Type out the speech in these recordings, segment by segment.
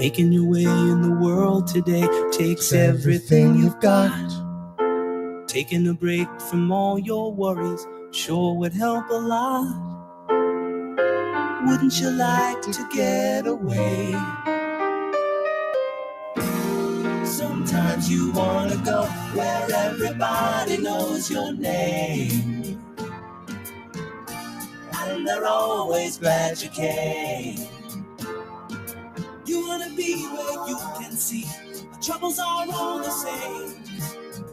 Making your way in the world today takes everything you've got. Taking a break from all your worries sure would help a lot. Wouldn't you like to get away? Sometimes you wanna go where everybody knows your name, and they're always glad you came. You wanna be where you can see the troubles are all the same.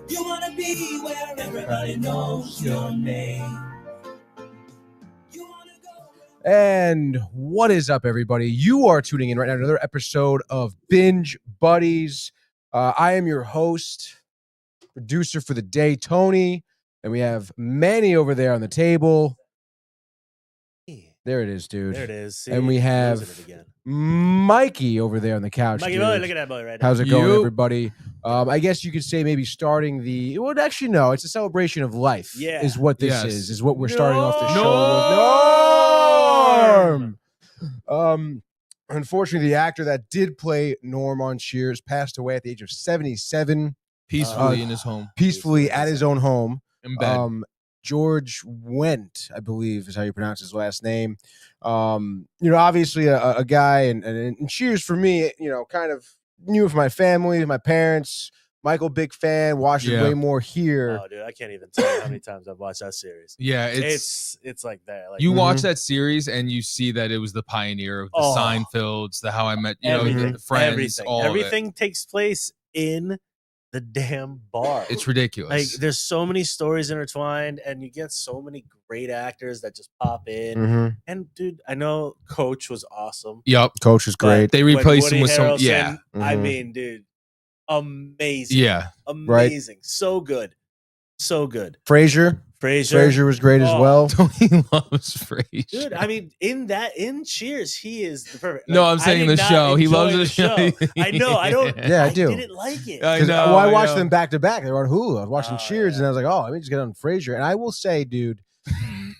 You wanna be where everybody knows your name. And what is up, everybody? You are tuning in right now to another episode of Binge Buddies. I am your host, producer for the day, Tony, and we have Manny over there on the table. There it is, dude. There it is. See, and we have Mikey over there on the couch. Mikey dude. boy, look at that boy right now. How's it going, everybody? I guess you could say maybe starting the... Well, actually, no. It's a celebration of life. Yeah. Is what this is what we're starting off the show with. Unfortunately, the actor that did play Norm on Cheers passed away at the age of 77. Peacefully in his home. Peacefully at his own home. In bed. George Wendt, I believe is how you pronounce his last name. Obviously a guy, and Cheers for me, kind of knew from my family, my parents. Michael, big fan, watched it way more here. Oh, dude, I can't even tell you how many times I've watched that series. Yeah, it's like that. Like, you watch that series and you see that it was the pioneer of the Seinfelds, the How I Met, the Friends, everything takes place in the damn bar. It's ridiculous. Like, there's so many stories intertwined, and you get so many great actors that just pop in. Mm-hmm. And dude, I know Coach was awesome. Yep, Coach was great. They replaced him with Harrelson, some. I mean, dude, amazing. Yeah, amazing. Right. So good. Frasier was great as well. Tony loves Frasier. Dude, I mean, in Cheers, he is the perfect. No, I'm saying the show. He loves the show. I know. I don't. Yeah, I do. I didn't like it. I know. I watched them back to back. They were on Hulu. I was watching Cheers, and I was like, oh, let me just get on Frasier. And I will say, dude,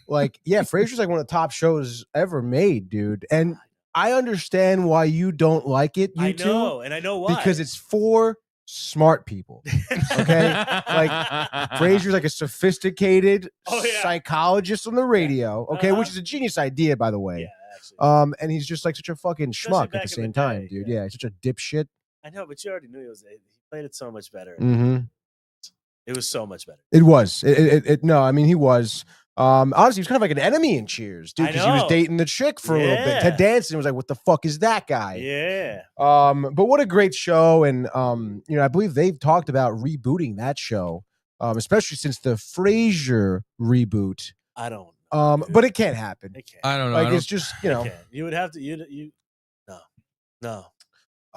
Frasier's like one of the top shows ever made, dude. And I understand why you don't like it. I know, and I know why. Because it's for smart people. Okay? Like, Frasier's like a sophisticated psychologist on the radio, okay, which is a genius idea, by the way. Yeah, actually. And he's just like such a fucking schmuck at the same time, dude. Yeah, he's such a dipshit. I know, but you already knew he played it so much better. Mm-hmm. It was so much better. It was. No, I mean, he was. Honestly, he was kind of like an enemy in Cheers, dude, because he was dating the chick for a little bit. Ted Danson was like, what the fuck is that guy? Yeah. But what a great show. And, I believe they've talked about rebooting that show, especially since the Frasier reboot. I don't know. But it can't happen. It can't. I don't know. Like, it's just, You would have to, no.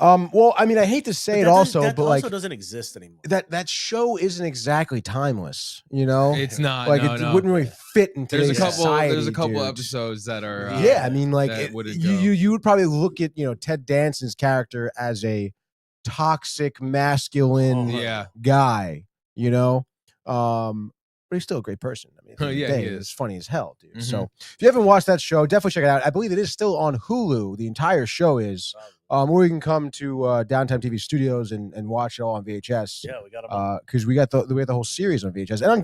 Well, I mean, I hate to say it also, but like, doesn't exist anymore. That show isn't exactly timeless, It's not. Like, it wouldn't really fit in today's society. There's a couple dude. Episodes that are. I mean, like, you would probably look at Ted Danson's character as a toxic, masculine guy, but he's still a great person. I mean, he is. It's funny as hell, dude. Mm-hmm. So if you haven't watched that show, definitely check it out. I believe it is still on Hulu. The entire show is. Or you can come to Downtime TV Studios and watch it all on VHS. Yeah, we got them. Because we have the whole series on VHS, and I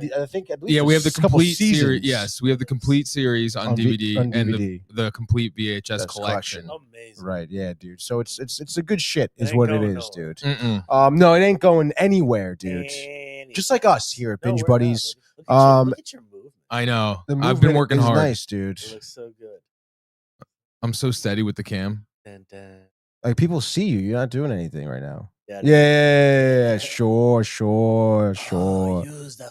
believe we have the complete series. Yes, we have the complete series on DVD and the complete VHS collection. Amazing, right? Yeah, dude. So it's a good shit, is what it is, dude. Mm-mm. No, it ain't going anywhere, dude. Just like us here at Binge Buddies. Look at your movement. I know. I've been working hard. Nice, dude. It looks so good. I'm so steady with the cam. Like, people see you. You're not doing anything right now. Yeah. Sure. Oh, use the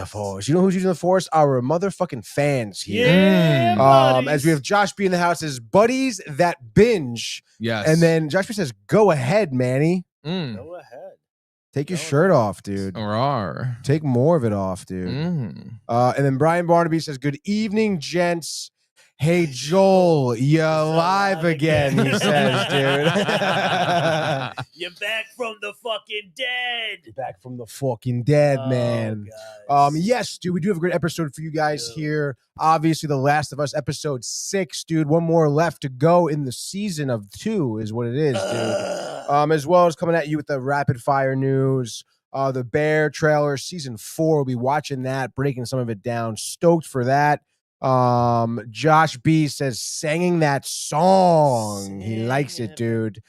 force. You know who's using the force? Our motherfucking fans here. Yeah. As we have Josh B in the house as buddies that binge. Yes. And then Josh B says, "Go ahead, Manny. Go ahead. Take your shirt off, dude. Rawr. Take more of it off, dude." And then Brian Barnaby says, "Good evening, gents. Hey, Joel, you're live again," he says, dude. You're back from the fucking dead. Back from the fucking dead, man. Guys. Yes, dude, we do have a great episode for you guys here. Obviously, The Last of Us, episode 6, dude. One more left to go in the season of 2 is what it is, dude. As well as coming at you with the rapid fire news. The Bear trailer, season 4. We'll be watching that, breaking some of it down. Stoked for that. Josh B says, singing that song. He likes it, dude.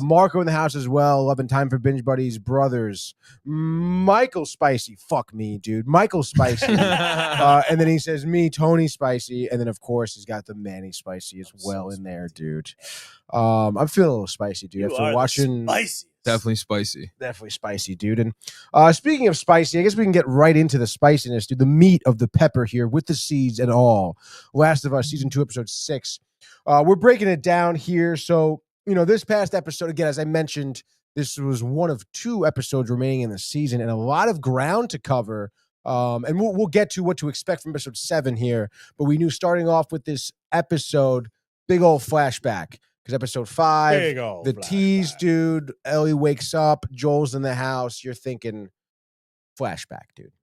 Marco in the house as well. Loving time for Binge Buddies brothers. Michael Spicy. Fuck me, dude. Michael Spicy. And then he says, me, Tony Spicy. And then, of course, he's got the Manny Spicy as well in there, dude. I'm feeling a little spicy, dude. After watching. Definitely spicy. Definitely spicy, dude. And speaking of spicy, I guess we can get right into the spiciness, dude. The meat of the pepper here with the seeds and all. Last of Us, season 2, episode 6. We're breaking it down here. So, this past episode, again, as I mentioned, this was one of 2 episodes remaining in the season and a lot of ground to cover. And we'll get to what to expect from episode 7 here. But we knew starting off with this episode, big old flashback. Because episode 5, the tease, dude, Ellie wakes up, Joel's in the house. You're thinking flashback, dude.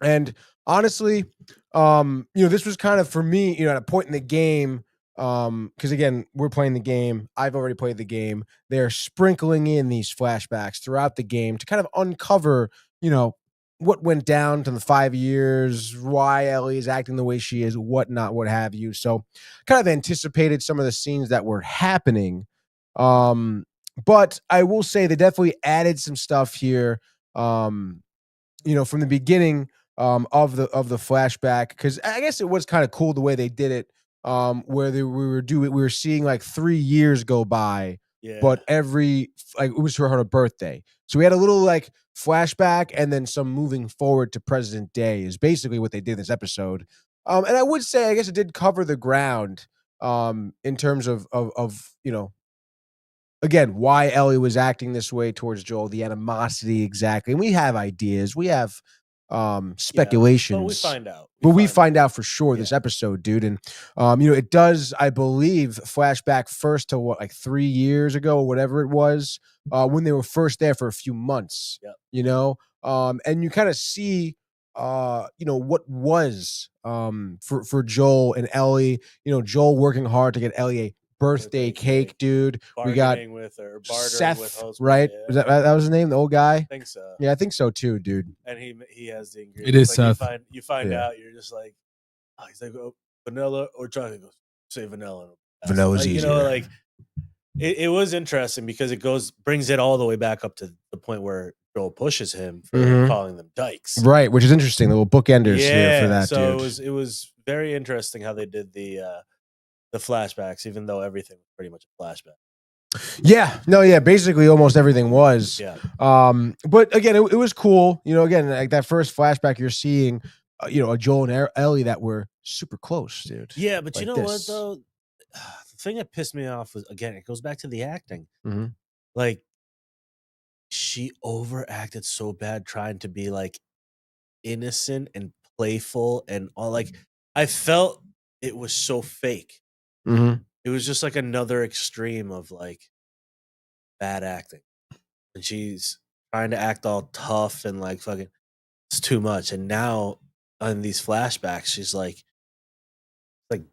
And honestly, this was kind of for me, at a point in the game, because again, we're playing the game. I've already played the game. They're sprinkling in these flashbacks throughout the game to kind of uncover, what went down to the 5 years, why Ellie is acting the way she is, whatnot, what have you. So kind of anticipated some of the scenes that were happening. But I will say they definitely added some stuff here, from the beginning of the flashback, because I guess it was kind of cool the way they did it, where we were seeing like 3 years go by. Yeah. But it was her birthday. So we had a little flashback and then some moving forward to present day is basically what they did in this episode. And I would say, I guess it did cover the ground in terms of again, why Ellie was acting this way towards Joel, the animosity exactly. And we have ideas. We have speculations. But we find out. We find out for sure this episode, dude. And, it does, I believe, flashback first to 3 years ago or whatever it was, when they were first there for a few months, and you kind of see, what was for Joel and Ellie, Joel working hard to get Ellie a birthday cake, dude. We got Seth, with husband, right? Yeah. Was that was his name, the old guy? I think so. Yeah, I think so too, dude. And he has the ingredients. It is Seth. You find out, you're just like, he's like, vanilla or chocolate. Goes, say vanilla. Vanilla's easier. It was interesting because it brings it all the way back up to the point where Joel pushes him for calling them dykes. Right, which is interesting. The little bookenders here for that, so dude. it was very interesting how they did the flashbacks, even though everything was pretty much a flashback. Yeah, basically almost everything was. Yeah. But again, it was cool. Again, like that first flashback you're seeing, a Joel and Ellie that were super close, dude. Yeah, but what though? The thing that pissed me off was, again, it goes back to the acting. Mm-hmm. She overacted so bad trying to be innocent and playful and all. I felt it was so fake. Mm-hmm. It was just another extreme of bad acting, and she's trying to act all tough and fucking. It's too much. And now on these flashbacks, she's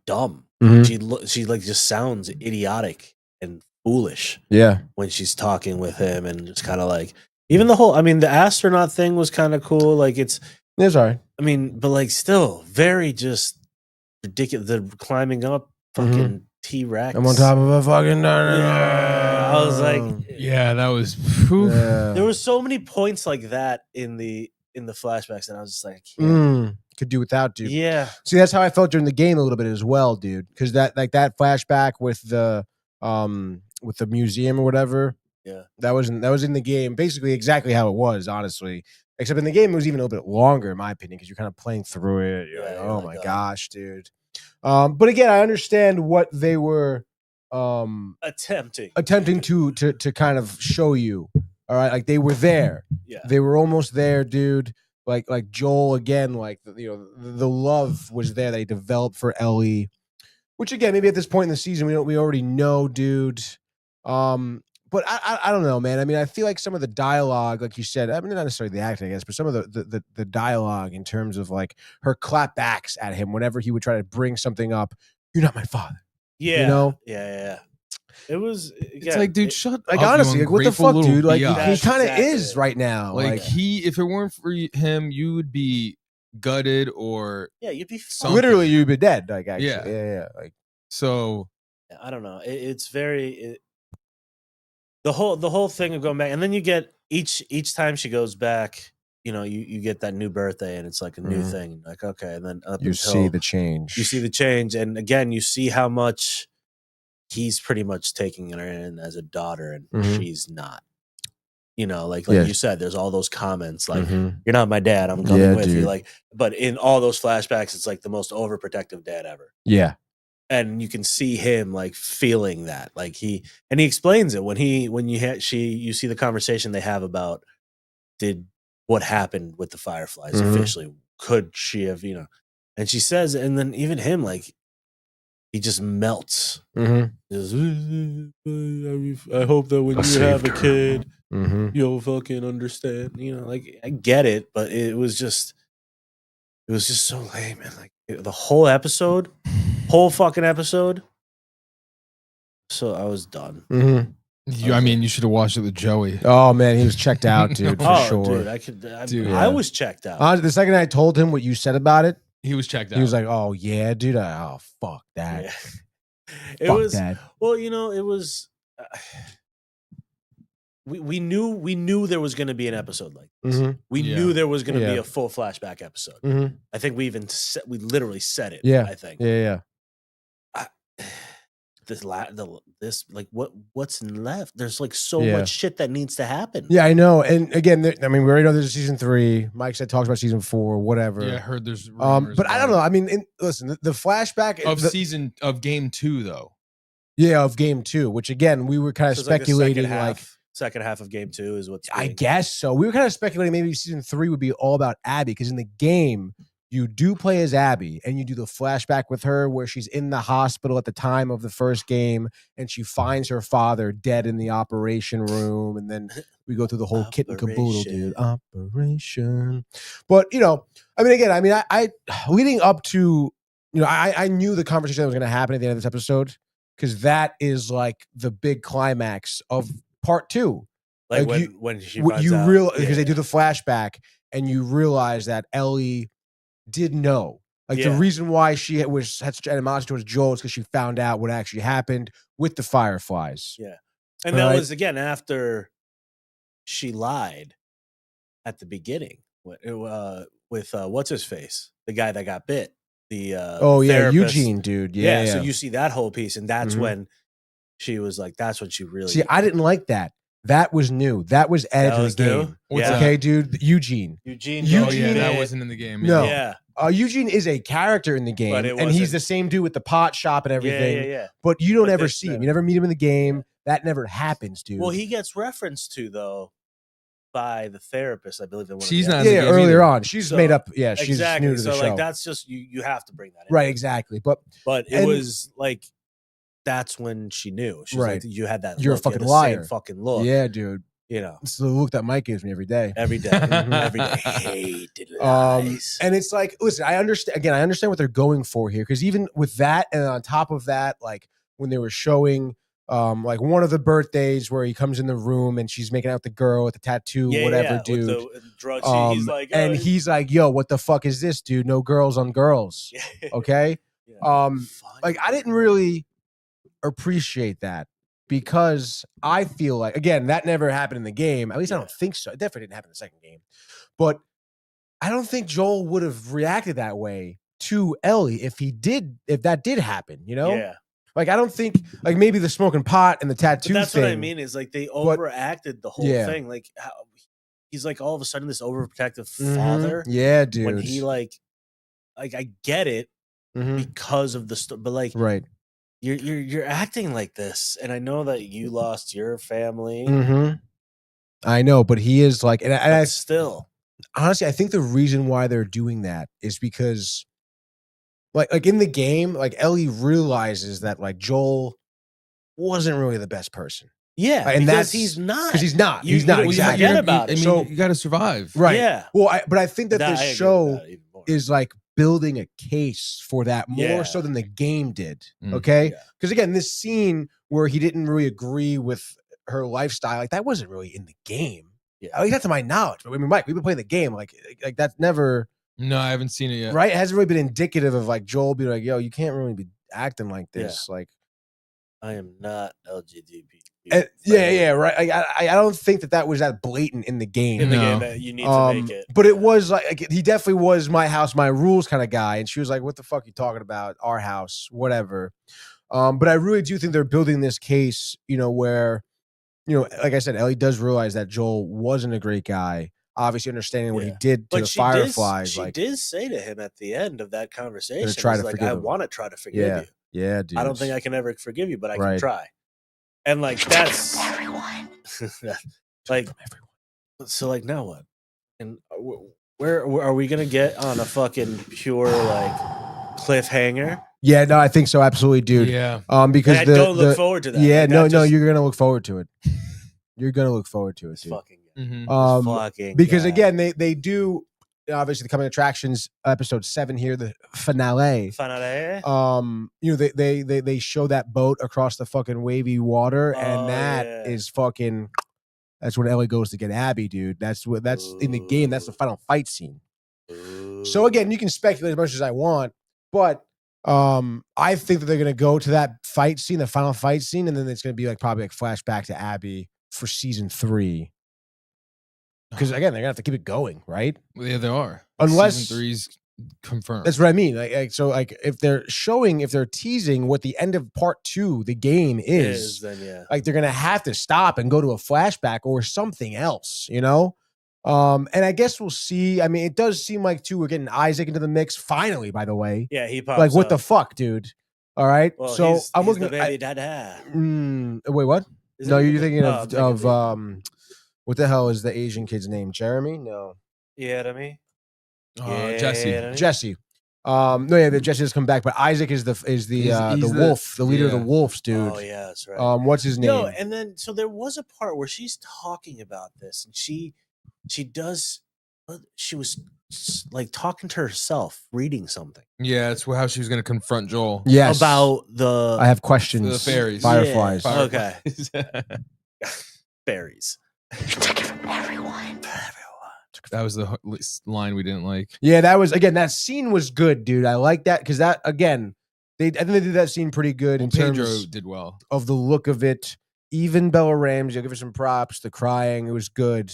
dumb. Mm-hmm. She just sounds idiotic and foolish. Yeah, when she's talking with him, and just kind of even the whole. I mean, the astronaut thing was kind of cool. It's all right. I mean, but still very just ridiculous. The climbing up. Fucking T-Rex. I'm on top of a fucking I was that was. There were so many points like that in the flashbacks, and I was just I can't. Could do without, dude. Yeah. See, that's how I felt during the game a little bit as well, dude. Because that flashback with the museum or whatever. Yeah. That was in the game, basically exactly how it was, honestly. Except in the game, it was even a little bit longer, in my opinion, because you're kind of playing through it. You're oh my gosh, dude. But again, I understand what they were attempting to kind of show you. All right, they were there. Yeah, they were almost there, dude. Like Joel again, the love was there that he developed for Ellie, which again maybe at this point in the season we already know, dude. But but I don't know, man. I mean, I feel like some of the dialogue, like you said, I mean, not necessarily the acting, I guess, but some of the dialogue in terms of like her clapbacks at him whenever he would try to bring something up. You're not my father. Yeah. You know? Yeah. It was. It's like, dude, shut like up. honestly, like, what the fuck, dude? Like he That's kind of exactly is it. right now. Like if it weren't for him, you would be gutted or you'd be literally you'd be dead. Like actually, yeah. Like so. I don't know. It's very the whole thing of going back, and then you get each time she goes back. You know, you get that new birthday, and it's like a new thing. Like okay, and then you see the change. You see the change, and again, you see how much he's pretty much taking her in as a daughter, and she's not. You know, like you said, there's all those comments like, "You're not my dad. I'm coming with you." Like, but in all those flashbacks, it's like the most overprotective dad ever. Yeah. And you can see him like feeling that, like he explains it when you see the conversation they have about what happened with the Fireflies officially. Could she have, and she says, and then even him, like he just melts. Just, I hope that when you have a kid, you'll fucking understand. Like I get it, but it was just so lame, man. Like the whole fucking episode. So I was done. I mean, you should have watched it with Joey. Oh man, he was checked out, dude. For sure. Dude, I was checked out. The second I told him what you said about it, he was checked out. He was like, "Oh yeah, dude. Oh fuck that." Yeah. Fuck that. Well, it was. We knew there was going to be an episode like this. We knew there was going to be a full flashback episode. I think we literally said it. Yeah, I think. Yeah. This like what's left? There's like so much shit that needs to happen. Yeah, I know. And again, I mean, we already know there's a season 3. Mike said talks about season 4, whatever. Yeah, I heard there's. But I don't know. I mean, listen, the flashback of game 2 though. Yeah, of game 2, which again we were kind of speculating second half of game 2 is what's. I guess so. We were kind of speculating maybe season 3 would be all about Abby because in the game. You do play as Abby, and you do the flashback with her where she's in the hospital at the time of the first game, and she finds her father dead in the operation room, and then we go through the whole kit and caboodle, dude. Operation. But, I leading up to, I knew the conversation that was going to happen at the end of this episode because that is like the big climax of part 2. Like when she finds out. Because they do the flashback, and you realize that Ellie did know. Like the reason why she had such animosity towards Joel is because she found out what actually happened with the Fireflies. Yeah. And that was again after she lied at the beginning with what's his face? The guy that got bit. The therapist. Eugene, dude. Yeah. So you see that whole piece, and that's when she was like, that's when she really I didn't like that. That was new. That was added to the game. Okay, dude. Eugene. Oh, yeah, that wasn't in the game. No. Yeah. Eugene is a character in the game, and he's the same dude with the pot shop and everything. Yeah. But you don't ever see him. You never meet him in the game. That never happens, dude. Well, he gets referenced to, though, by the therapist, I believe. She's not. Earlier on. She's made up. Yeah, she's new to the show. So, like, that's just, you have to bring that in. Right, exactly. But it was, like, that's when she knew. She's like, you had that You're look. a fucking liar. Same fucking look. Yeah, dude. It's the look that Mike gives me every day. Every day. Every day. Hated lies. And it's like, listen, I understand what they're going for here. Because even with that, and on top of that, like when they were showing like one of the birthdays where he comes in the room and she's making out the girl with the tattoo, dude. With the drug, he's like, and he's like, yo, what the fuck is this, dude? No girls on girls. Okay? Like I didn't really appreciate that. Because I feel like, again, that never happened in the game. At least I don't think so. It definitely didn't happen in the second game. But I don't think Joel would have reacted that way to Ellie if that did happen, Yeah. Like, I don't think, like, maybe the smoking pot and the tattoo thing. That's what I mean, is like they overacted the whole thing. Like, how he's like all of a sudden this overprotective father. Yeah, dude. When he like I get it because of the but like, right. You're acting like this, and I know that you lost your family. I know, but he is like, and I still, honestly, I think the reason why they're doing that is because, like in the game, like Ellie realizes that like Joel wasn't really the best person. Yeah, and because he's not. Because he's not. You- He's not you exactly. forget about it. I mean, So- you got to survive. Right. Yeah. Well, but I think that I this agree with show that even more. is like building a case for that more Yeah. so than the game did. Mm. Okay. Yeah. Because again, this scene where he didn't really agree with her lifestyle, like that wasn't really in the game. Yeah. At least not to my knowledge. But I mean, Mike, we've been playing the game. Like that's never No, I haven't seen it yet. right. It hasn't really been indicative of like Joel being like, yo, you can't really be acting like this. Like, I am not LGBT. yeah, right. I don't think that was that blatant in the game. In the No. game, you need to make it. But it was like he definitely was my house, my rules kind of guy. And she was like, what the fuck are you talking about? Our house, whatever. But I really do think they're building this case, where, like I said, Ellie does realize that Joel wasn't a great guy. Obviously understanding what he did to the Fireflies. She did say to him at the end of that conversation, try to like, forgive I him. want to try to forgive you. Yeah, dude. I don't think I can ever forgive you, but I can Right. try. And like that's Everyone. like so like now what? And where are we gonna get on a fucking pure like cliffhanger? Yeah, no, I think so. Absolutely, dude. Yeah. Because And I don't look forward to that. Yeah, Like, no, that just- you're gonna look forward to it. You're gonna look forward to it, This dude. fucking guy. Mhm. This fucking Because guy. again, they do obviously the coming attractions episode 7 here, the finale. Finale. They show that boat across the fucking wavy water, Oh, and that yeah. is fucking. That's when Ellie goes to get Abby, dude. That's in the game. That's the final fight scene. So again, you can speculate as much as I want, but I think that they're gonna go to that fight scene, the final fight scene, and then it's gonna be like probably like flashback to Abby for season 3. Because again, they're gonna have to keep it going, right? Yeah, there are. Unless- season 3's confirmed. That's what I mean. Like if they're teasing what the end of part 2, the game is, then yeah. like they're gonna have to stop and go to a flashback or something else, And I guess we'll see. I mean, it does seem like too we're getting Isaac into the mix finally. By the way, Yeah, he pops like what the up. fuck, dude? All right, Well, so he's I'm looking. the baby dada. Wait, what? Isn't No, he you're the- thinking oh, of I'm thinking what the hell is the Asian kid's name? Jeremy? No, Yeah, to me. Jesse. Jesse. No, yeah, Jesse has come back, but Isaac is the He's the the- wolf, the leader of the yeah. wolves, dude. Oh yeah, that's right. What's his name? No, and then so there was a part where she's talking about this, and she was like talking to herself, reading something Yeah, it's how she was going to confront Joel. Yes, about the I have questions. The fairies. Fireflies. Yeah. Okay. fairies. Took it from everyone. That was the line we didn't like. Yeah, that was again. That scene was good, dude. I like that because that again, I think they did that scene pretty good in Pedro terms did well. of the look of it. Even Bella Ramsey, I'll give her some props. The crying, it was good.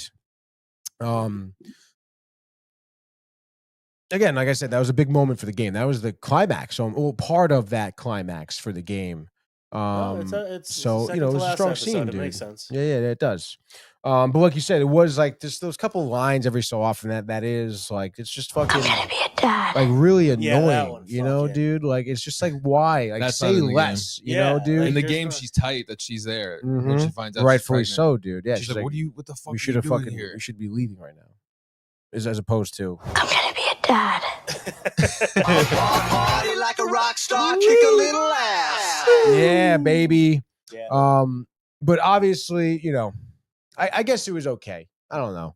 Again, like I said, that was a big moment for the game. That was the climax. So, part of that climax for the game. It's So second it to was a last strong episode, scene, it dude. makes sense. Yeah, it does. But like you said, it was like just those couple lines every so often that is like it's just fucking I'm gonna be a dad. like really Yeah, that annoying, one, you fuck know, yeah. dude. Like it's just like why? Like That's say not in the less, you Yeah, know, dude. like, In the here's game, what- she's tight that she's there when Mhm. she finds out. Rightfully she's so, dude. Yeah, She's like, "What the fuck? we are should you have doing fucking here?" we should be leaving right now. As opposed to I'm gonna be a dad. Party like a rock star, kick a little ass. yeah, baby. Yeah. But obviously, I guess it was okay. I don't know.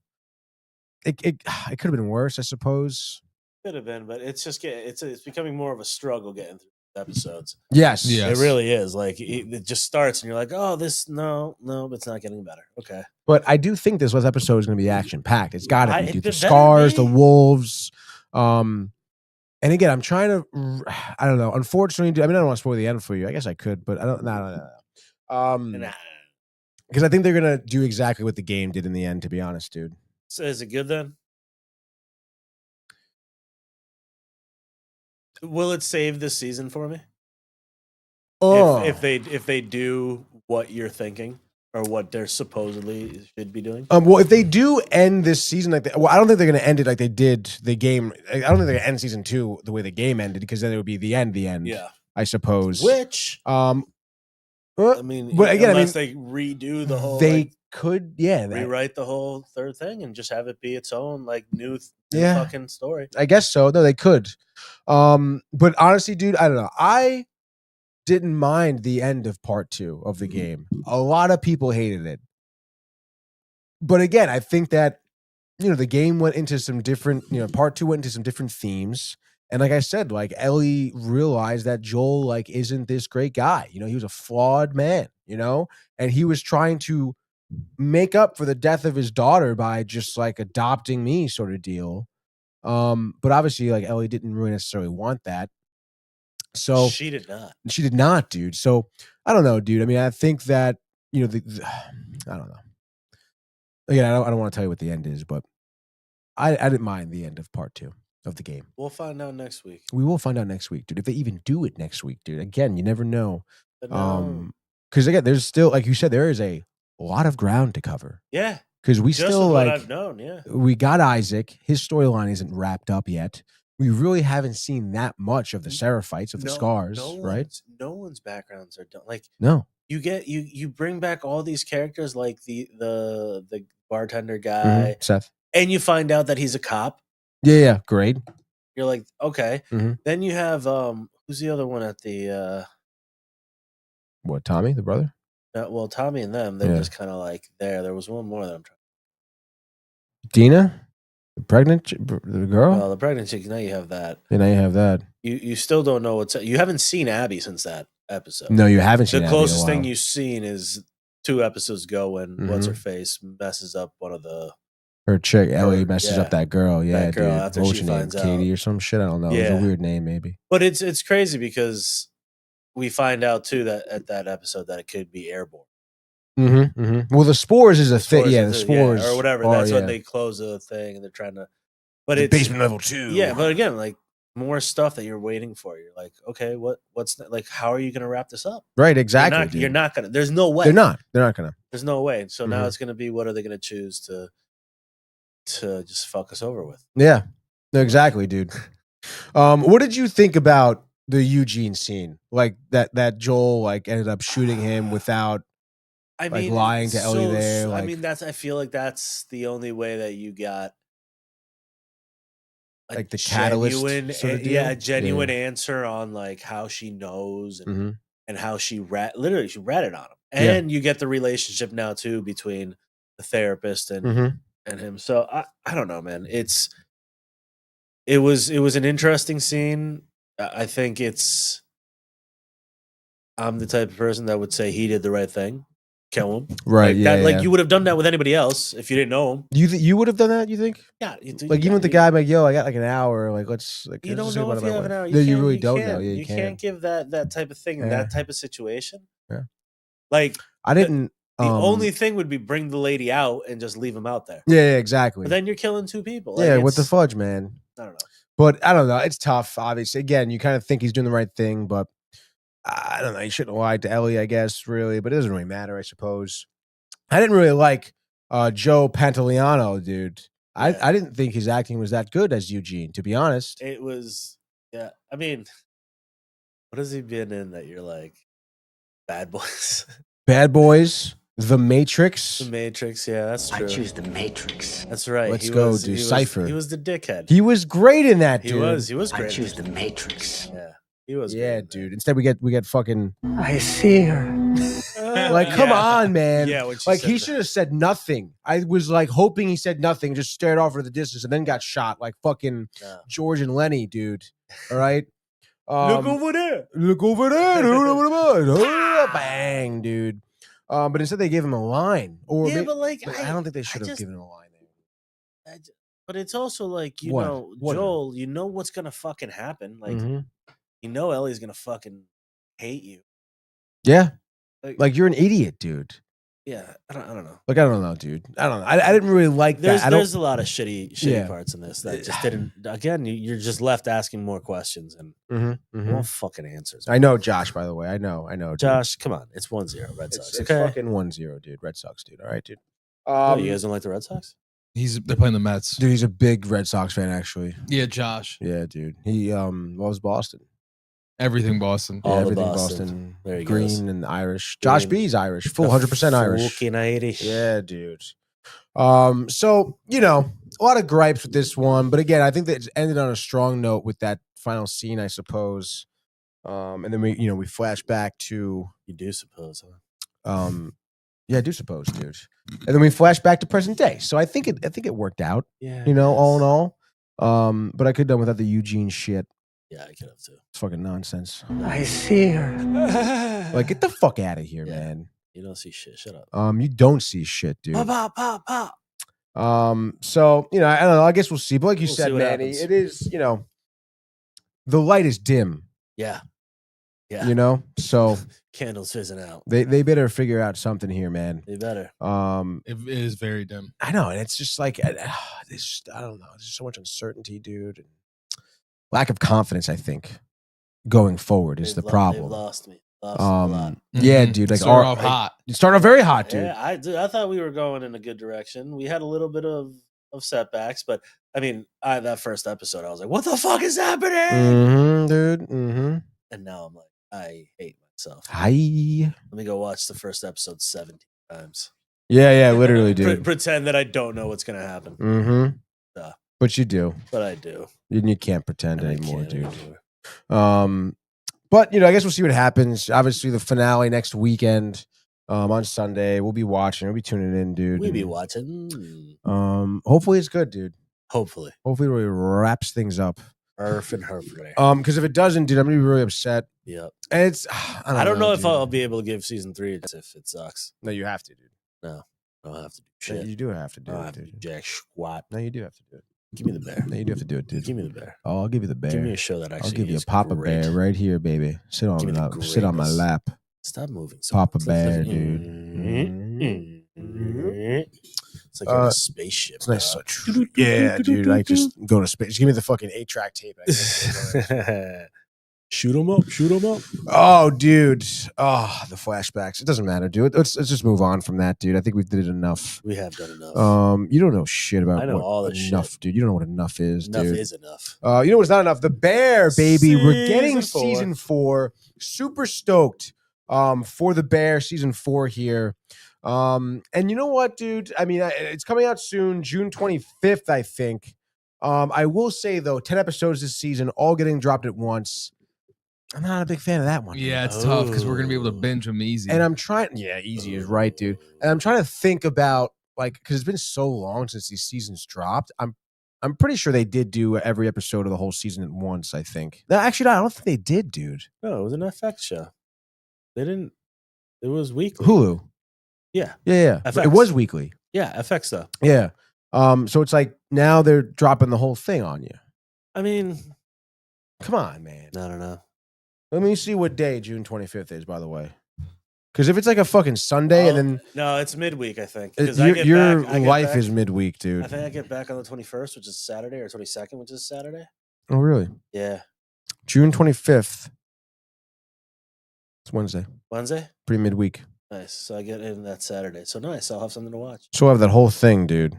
It could have been worse, I suppose. Could have been, but it's just it's becoming more of a struggle getting through the episodes. Yes. Yeah. It really is. Like it just starts, and you're like, "Oh, this no, but it's not getting better." Okay. But I do think this last episode is going to be action packed. It's got to be, It dude. The better scars, the be. wolves. And again, I'm trying to. I don't know. Unfortunately, I don't want to spoil the end for you. I guess I could, but I don't. No. Nah. Because I think they're gonna do exactly what the game did in the end. To be honest, dude. So is it good then? Will it save this season for me? Oh, If they do what you're thinking or what they're supposedly should be doing. well, if they do end this season like that, well, I don't think they're gonna end it like they did the game. I don't think they're gonna end season 2 the way the game ended because then it would be the end. Yeah. I suppose. Which I mean, but again, unless they redo the whole, they like, could, yeah. rewrite the whole third thing and just have it be its own like new Yeah. fucking story. I guess so. No, they could. But honestly, dude, I don't know. didn't mind the end of part 2 of the game. A lot of people hated it. But again, I think that, the game went into some different, part 2 went into some different themes. And like I said, like Ellie realized that Joel like isn't this great guy. He was a flawed man, and he was trying to make up for the death of his daughter by just like adopting me sort of deal. But obviously like Ellie didn't really necessarily want that. So she did not, dude. So I don't know, dude. I mean, I think that, I don't know. Again, I don't want to tell you what the end is, but I didn't mind the end of part 2 of the game. We'll find out next week. We will find out next week, dude. If they even do it next week, dude. Again, you never know. Because again, there's still, like you said, there is a lot of ground to cover. Yeah. Because we just still what like I've known, yeah. We got Isaac. His storyline isn't wrapped up yet. We really haven't seen that much of the Seraphites, of the Scars, right? No one's backgrounds are done. Like no. You get you bring back all these characters like the bartender guy, Seth. And you find out that he's a cop. Yeah, great. You're like, okay. Then you have who's the other one at the what, Tommy, the brother? Well, Tommy and them, they're just kind of like there. There was one more that I'm trying. Dina? The pregnant the girl? Well, the pregnant chick, now you have that. Yeah, now you have that. You still don't know you haven't seen Abby since that episode. No, you haven't seen Abby. The closest thing you've seen is 2 episodes ago when what's her face messes up one of her chick. Ellie messes up that girl. Yeah, that girl, dude. after What was she her name? finds Katie out. or some shit. I don't know. Yeah. It was a weird name, maybe. But it's crazy because we find out too that at that episode that it could be airborne. Well, the spores is a thing. Yeah, the spores or whatever. That's when they close the thing and they're trying to. But it's basement level 2. Yeah, but again, like more stuff that you're waiting for. You're like, okay, what's like? How are you going to wrap this up? Right, exactly. You're not gonna. There's no way. They're not gonna. There's no way. So now it's going to be what are they going to choose to just fuck us over with? Yeah, exactly, dude. What did you think about the Eugene scene? Like that Joel like ended up shooting him without. I mean, lying to Ellie there. I mean, I feel like that's the only way that you got. Like the catalyst, sort of deal? A genuine answer on like how she knows and how she literally she ratted on him, and you get the relationship now too between the therapist and him. So I don't know, man. It was an interesting scene. I think I'm the type of person that would say he did the right thing. Kill him, right? Like you would have done that with anybody else if you didn't know him. You would have done that? You think? Yeah. Like even with the guy, like, yo, I got like an hour. Like let's. Like, you don't know if you have an hour. You really don't know. Yeah, you can't give that type of thing in that type of situation. Yeah. Like I didn't. The only thing would be bring the lady out and just leave him out there. Yeah, exactly. But then you're killing 2 people. Like, yeah, what the fudge, man? I don't know. But I don't know. It's tough. Obviously, again, you kind of think he's doing the right thing, but I don't know. He shouldn't have lied to Ellie, I guess, really. But it doesn't really matter, I suppose. I didn't really like Joe Pantoliano, dude. Yeah. I didn't think his acting was that good as Eugene, to be honest. It was, yeah. I mean, what has he been in that you're like, Bad Boys? Bad Boys, The Matrix. The Matrix, yeah, that's true. I choose The Matrix. That's right. Let's go, dude. Cypher. He was the dickhead. He was great in that, dude. He was great. I choose The Matrix. Yeah. He was great, dude. Instead we get fucking I see her. Like, come on, man. Yeah, like he should have said nothing. I was like hoping he said nothing, just stared off at the distance and then got shot like fucking George and Lenny, dude. All right. Look over there. Look over there. Bang, dude. But instead they gave him a line. Or yeah, but like I don't think they should have given him a line there. But it's also like, Joel, you know what's gonna fucking happen. Like you know Ellie's gonna fucking hate you. Yeah. Like you're an idiot, dude. Yeah, I don't know. Like I don't know, dude. I don't know. I didn't really like that. There's a lot of shitty parts in this that just didn't. Again, you're just left asking more questions and more fucking answers. I know, Josh. By the way, I know. Dude. Josh, come on, it's 1-0 Red Sox. It's fucking 1-0, dude. Red Sox, dude. All right, dude. You guys don't like the Red Sox? They're playing the Mets. Dude, he's a big Red Sox fan, actually. Yeah, Josh. Yeah, dude. He loves Boston. Everything Boston. Yeah, everything Boston. There he Green goes. And Irish. Josh B's Irish. Full 100% Irish. Fucking Irish. Yeah, dude. So, a lot of gripes with this one. But again, I think that it ended on a strong note with that final scene, I suppose. And then we flash back to. You do suppose, huh? Yeah, I do suppose, dude. And then we flash back to present day. So I think it worked out. Yeah. All in all. But I could have done without the Eugene shit. Yeah, I could have too. It's fucking nonsense. I see her. Like, get the fuck out of here, man. You don't see shit. Shut up. You don't see shit, dude. Pop, pop, pop. So I don't know. I guess we'll see. But like you We'll said, see what Manny, happens. it is. The light is dim. Yeah. So Candles fizzing out. they better figure out something here, man. They better. It is very dim. I know, and it's just like I don't know. There's just so much uncertainty, dude. And lack of confidence, I think, going forward is the problem. They've lost me. Lost me a lot. Yeah, dude. Like start off hot. You start off very hot, dude. Yeah, I thought we were going in a good direction. We had a little bit of setbacks, but I mean, that first episode, I was like, "What the fuck is happening?" Dude. And now I'm like, I hate myself. Hi. Let me go watch the first episode 17 times. Yeah, literally, dude. Pretend that I don't know what's gonna happen. But you do. But I do. And you can't pretend And I anymore, can't dude. anymore. But I guess we'll see what happens. Obviously, the finale next weekend, on Sunday. We'll be watching. We'll be tuning in, dude. We be watching. Hopefully it's good, dude. Hopefully it really wraps things up. Hopefully. Because if it doesn't, dude, I'm gonna be really upset. Yep. And it's I don't know if I'll be able to give season 3 if it sucks. No, you have to, dude. No, I don't have to do No, shit. you do have to do I don't it, have to do dude. jack squat. No, you do have to do it. Give me the bear. No, you do have to do it, dude. Give me the bear. Oh, I'll give you the bear. Give me a show that actually I'll give you a is Papa great. Bear right here, baby. Sit on Give me the my greatness. lap. Stop moving. So Papa much. Bear, It's like you're in a spaceship. It's nice. dog. Yeah, dude. Like just go to space. Just give me the fucking 8-track tape. Shoot 'em up. Shoot 'em up. Oh, dude. Oh, the flashbacks. It doesn't matter, dude. Let's just move on from that, dude. I think we did enough. We have done enough. You don't know shit about I know what all the enough, shit. dude. You don't know what enough is, Enough dude. is enough. You know what's not enough? The Bear, baby. We're getting Season 4. season 4. Super stoked for the Bear season 4 here. And you know what, dude? I mean, it's coming out soon, June 25th, I think. I will say though, 10 episodes this season, all getting dropped at once. I'm not a big fan of that one. Yeah, it's tough because we're gonna be able to binge them easy. And I'm trying. Yeah, easy is right, dude. And I'm trying to think about because it's been so long since these seasons dropped. I'm pretty sure they did do every episode of the whole season at once. I think. No, actually, I don't think they did, dude. No, it was an FX show. They didn't. It was weekly. Hulu. Yeah. It was weekly. Yeah, FX though. Yeah. So it's like now they're dropping the whole thing on you. I mean, come on, man. I don't know. Let me see what day June 25th is, by the way. Because if it's like a fucking Sunday and then no, it's midweek, I think. Your life is midweek, dude. I think I get back on the 21st, which is Saturday, or 22nd, which is Saturday. Oh, really? Yeah. June 25th. It's Wednesday. Wednesday? Pretty midweek. Nice. So I get in that Saturday. So nice. I'll have something to watch. So we'll have that whole thing, dude.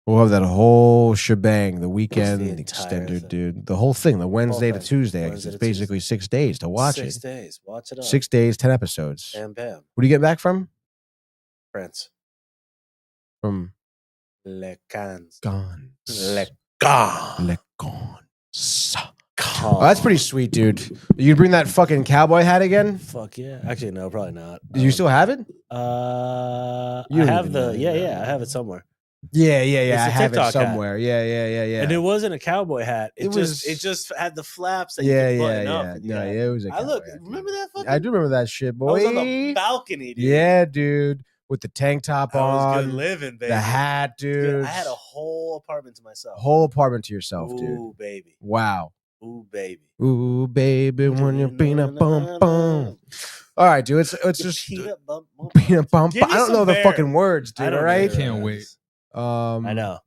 We'll have that whole shebang, the weekend, the the entire extended, thing? dude. The whole thing, the Wednesday to thing. Tuesday. Wednesday It's to basically 6 days to watch 6 it. days. Watch it up. 6 days, 10 episodes. Bam, bam. What do you get back from? France. From Le Cans. Gone. Le Cans. Le Gone. Oh, that's pretty sweet, dude. You bring that fucking cowboy hat again? Fuck yeah. Actually, no, probably not. Do you still have it? I You don't have even the know I have it somewhere. Yeah. It's I a have it TikTok hat. somewhere. Yeah. And it wasn't a cowboy hat. It was- just had the flaps that Yeah. you could button up. No, it was a I look. cowboy hat, dude. Remember that fucking? I do remember that shit, I boy. was on the balcony, dude. Yeah, dude. With the tank top I was on, good living, baby. the hat, Good. dude. I had a whole apartment to myself. whole apartment to yourself, dude. Ooh, baby. Wow. Ooh, baby. Ooh, baby, when you're peanut bum bum. All right, dude. It's just Peanut bump. peanut bum. Give me I don't some know the bear. fucking words, I dude. don't All right. either. Can't wait. I know.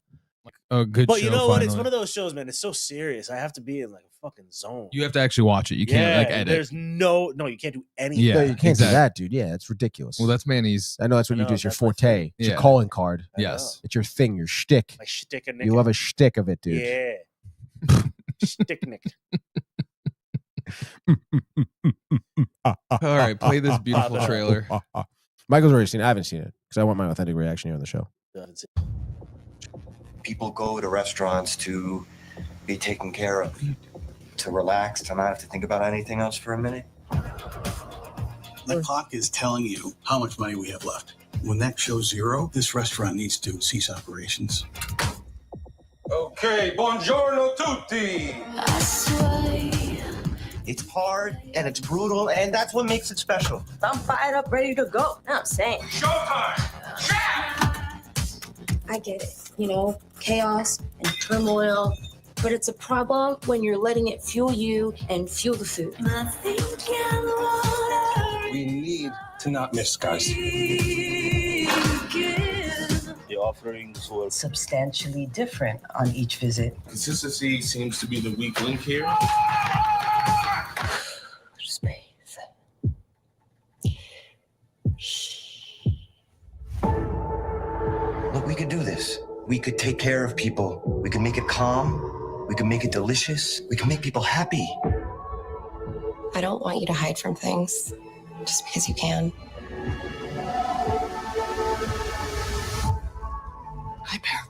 A good But show. you know what? It's finally. one of those shows, man. It's so serious. I have to be in like a fucking zone. You have to actually watch it. You can't like edit. There's no, you can't do anything. Yeah, No, you can't exactly. do that, dude. Yeah, it's ridiculous. Well, that's Manny's. I know that's what I you do. know, It's your that's my forte. thing. It's your Yeah. calling card. I Yes. It's your thing. Your shtick. My shtick and You love a shtick of it, dude. Yeah. Shtick nick. All right, play this beautiful trailer. Michael's already seen it. I haven't seen it because I want my authentic reaction here on the show. People go to restaurants to be taken care of. to relax, to not have to think about anything else for a minute. The clock is telling you how much money we have left. When that shows 0, this restaurant needs to cease operations. Okay, buongiorno tutti. It's hard and it's brutal, and that's what makes it special. I'm fired up, ready to go. I'm saying. Showtime! I get it, chaos and turmoil, but it's a problem when you're letting it fuel you and fuel the food. We need to not miss, guys. The offerings were substantially different on each visit. Consistency seems to be the weak link here. Space. Look, we could do this. We could take care of people. We could make it calm. We could make it delicious. We can make people happy. I don't want you to hide from things just because you can. Hi, Bear.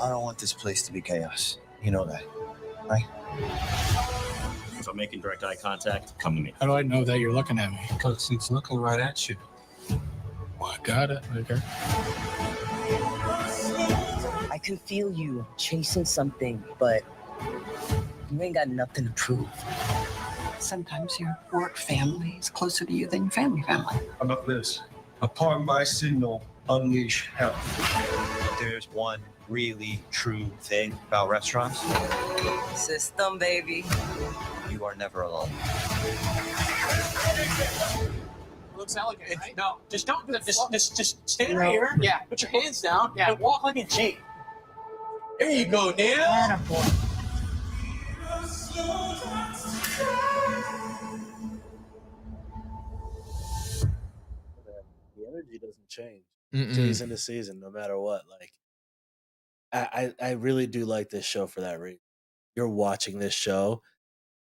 I don't want this place to be chaos. You know that, right? If I'm making direct eye contact, come to me. How do I know that you're looking at me? Because he's looking right at you. Well, I got it. Okay. I can feel you chasing something, but you ain't got nothing to prove. Sometimes your work family is closer to you than your family. How about this? Upon my signal, unleash hell. There's one really true thing about restaurants. System, baby. You are never alone. Looks elegant, right? No, just don't. Just stand right here. Yeah, put your hands down. Yeah, and walk like a G. There you go, Neil. The energy doesn't change season to season, no matter what. Like, I really do like this show for that reason. You're watching this show,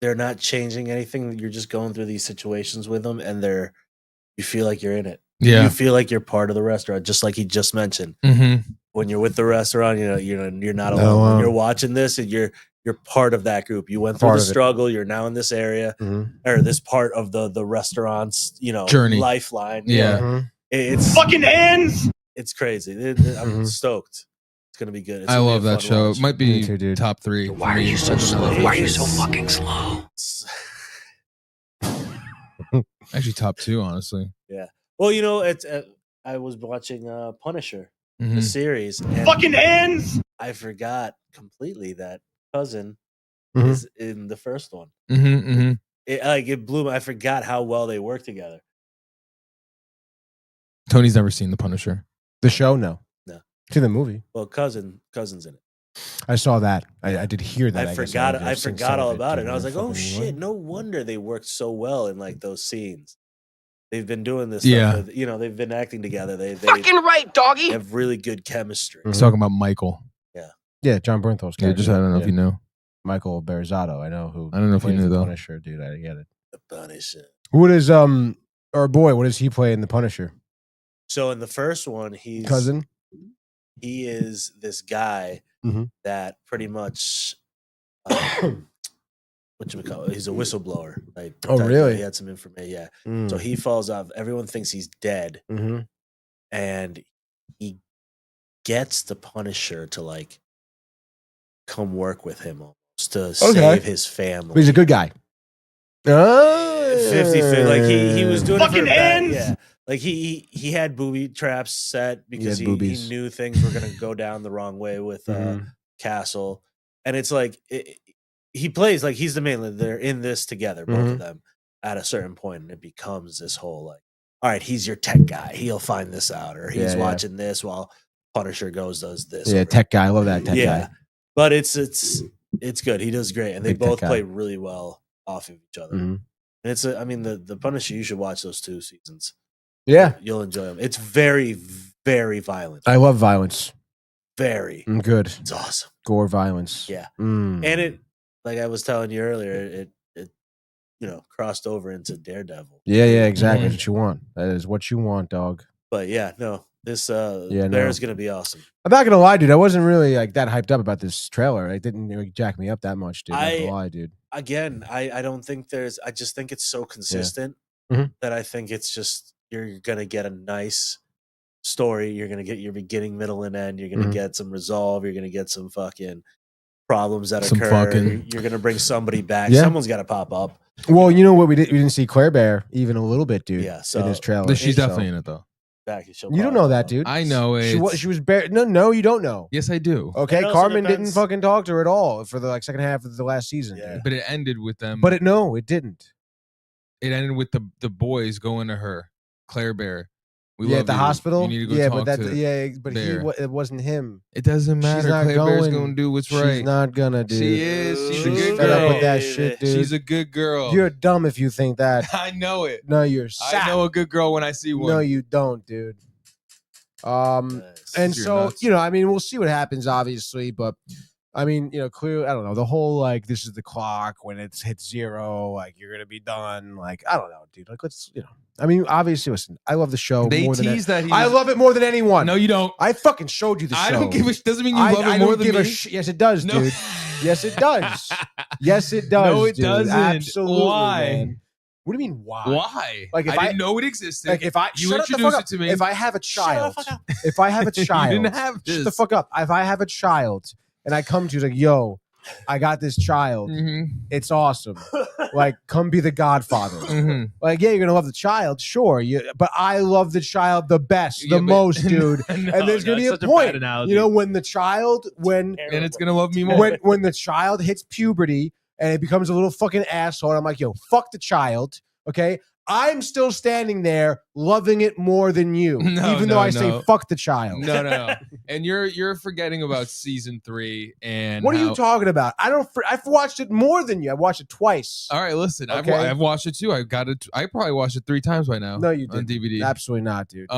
they're not changing anything. You're just going through these situations with them, and you feel like you're in it. Yeah. You feel like you're part of the restaurant, just like he just mentioned. When you're with the restaurant, you're not alone. When you're watching this, and you're part of that group. You went through the struggle. You're now in this area or this part of the restaurant's journey, lifeline. Yeah, it's fucking ends. It's crazy. I'm stoked. It's gonna be good. It's I love that show. Watch. It might be too, dude. top 3. Why are you so slow? Why are you so fucking slow? Actually, top 2, honestly. Yeah. Well, I was watching Punisher, the series. And Fucking ends. I forgot completely that cousin is in the first one. It blew me. I forgot how well they work together. Tony's never seen The Punisher. The show? No. To the movie. Well, cousin's in it. I saw that. I did hear that. I forgot all about it. And I was like, oh shit, no wonder they worked so well in like those scenes. They've been doing this stuff with, they've been acting together. They Fucking right, doggy. have really good chemistry. He's talking about Michael. Yeah, John Bernthal's character. I don't know if you know. Michael Berzatto. I know who. I don't know if you knew, though. Punisher, dude. I get it. The Punisher. What is our boy? What does he play in the Punisher? So in the first one, he's cousin. He is this guy that pretty much he's a whistleblower. Like, really? He had some information. Yeah. So he falls off. Everyone thinks he's dead, and he gets the Punisher to like come work with him almost to save his family. But he's a good guy. 50-50. Like he was doing fucking it for ends. Yeah. Like he had booby traps set because he knew things were gonna go down the wrong way with Castle, and it's like he plays like he's the main. They're in this together, both of them, at a certain point, and it becomes this whole like, all right, he's your tech guy. He'll find this out, or he's watching this while Punisher does this. Yeah, tech guy. I love that tech guy. But it's good. He does great, and they both play really well off of each other. And it's the Punisher. You should watch those 2 seasons. Yeah, you'll enjoy them. It's very, very violent. I love violence. Very good. It's awesome. Gore violence. Yeah, and it, like I was telling you earlier, it crossed over into Daredevil. Yeah, exactly. That's what you want. That is what you want, dog. But yeah, no, This Yeah, Bear no. is gonna be awesome. I'm not gonna lie, dude. I wasn't really like that hyped up about this trailer. It didn't jack me up that much, dude. Not gonna lie, dude. Again, I don't think I just think it's so consistent that I think it's just you're gonna get a nice story. You're gonna get your beginning, middle, and end. You're gonna get some resolve. You're gonna get some fucking problems that occur. You're gonna bring somebody back. Yeah. Someone's got to pop up. Well, you know what we didn't see Claire Bear even a little bit, dude. Yeah, so in this trailer, She's definitely in it though. You don't know that, dude. I know it. She was bare. No, you don't know. Yes, I do. Okay, It also Carmen didn't depends- fucking talk to her at all for the second half of the last season. Yeah. Dude. But it ended with them. But it didn't. It ended with the boys going to her, Claire Bear. We Yeah, love at the you. hospital. You need to go Yeah, talk but to but Bear. it wasn't him. It doesn't matter. She's not Claire Bear's going. gonna do what's She's right. not gonna, dude. She is. She's a good fed up girl. with that shit, dude. She's a good girl. You're dumb if you think that. I know it. No, you're I sap. know a good girl when I see one. No, you don't, dude. And You're so, nuts. I mean, we'll see what happens, obviously, but I mean, clearly, I don't know, the whole like this is the clock when it's hit 0, like you're gonna be done. Like, I don't know, dude. Like, let's, I mean, obviously, listen, I love the show They more than tease that I love it more than anyone. No, you don't. I fucking showed you the show. I don't give a. Doesn't mean you I love it don't more than give me. a yes, it does, No. dude. Yes, it does. Yes, it does. No, it dude. doesn't. Absolutely. Why? Man. What do you mean? Why? Why? Like, if I didn't know it existed. Like if I you shut the fuck introduced up. it to me. If I have a child, fuck up. if I have a child, you didn't have this. shut the fuck up. If I have a child and I come to you like, yo, I got this child. It's awesome. Like, come be the godfather. Like, yeah, you're gonna love the child, sure. But I love the child the best, Yeah, the but- most, dude. No, and there's gonna no, be it's a such a point. bad analogy. When the child, when and it's gonna love me more. when the child hits puberty and it becomes a little fucking asshole, and I'm like, yo, fuck the child. Okay. I'm still standing there loving it more than you, No, even though no, I say no. fuck the child. No. And you're forgetting about season 3 and What are how- you talking about? I've watched it more than you. I've watched it twice. All right, listen. Okay. I've watched it too. I probably watched it 3 times by now. No, you on didn't. DVD. Absolutely not, dude.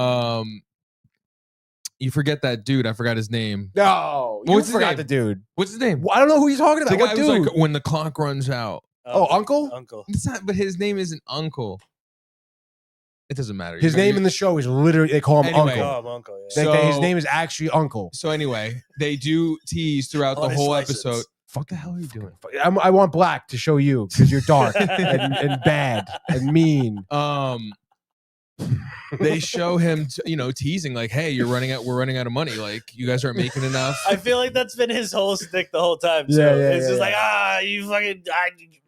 You forget that dude. I forgot his name. No, you What's his forgot name? the dude. What's his name? Well, I don't know who you're talking about. The guy What who's dude? like when the clock runs out. Oh, Uncle? Uncle. It's not, but his name isn't Uncle. It doesn't matter. His name in the show is literally, they call him Anyway. Uncle. Uncle. Yeah. Like, his name is actually Uncle. So anyway, they do tease throughout the On his whole license. episode. Fuck the hell are you doing? I want black to show you because you're dark and bad and mean. They show him, teasing like, "Hey, we're running out of money. Like, you guys aren't making enough." I feel like that's been his whole stick the whole time. So Yeah, it's just yeah. like, you fucking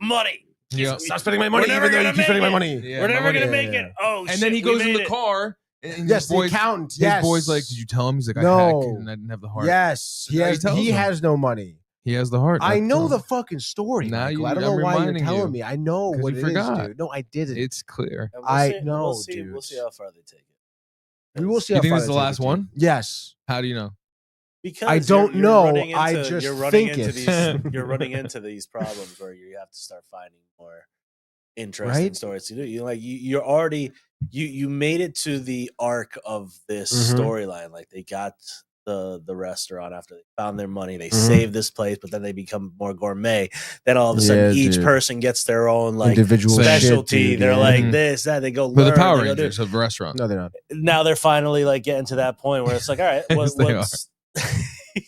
money. Yeah. Stop spending my money, We're never even though you gonna keep spending my make money. Yeah, We're my never money- gonna yeah, make yeah. it. Oh, And shit, then he we goes in made the it. car. And Yes, his the boys, accountant. his Yes. boy's like, "Did you tell him?" He's like, "I No. hacked and I didn't have the heart." Yes, he Now he has. tells He him. has no money. He has the heart. I That's know all. the fucking story. Now Michael. you- I don't I'm know why you're reminding telling you. me. I know 'Cause what you it is, forgot. dude. No, I didn't. It's clear. And I know, we'll see, dude. We'll see how far they take it. We will see. You how think far this is they the take last it, dude. one? Yes. How do you know? Because I don't you're know, running I into- just you're running think into it. these. You're running into these problems where you have to start finding more interesting Right? stories to do. You're already you made it to the arc of this Mhm. storyline. Like they got the restaurant after they found their money. They Mhm. saved this place, but then they become more gourmet. Then all of a sudden, Yeah, each dude. person gets their own like Individual specialty. shit, dude, They're yeah. like Mhm. this, that. They go They're learn. the Power they go do- Rangers of the restaurant. No, they're not. Now they're finally like getting to that point where it's like, all right, Yes, they what's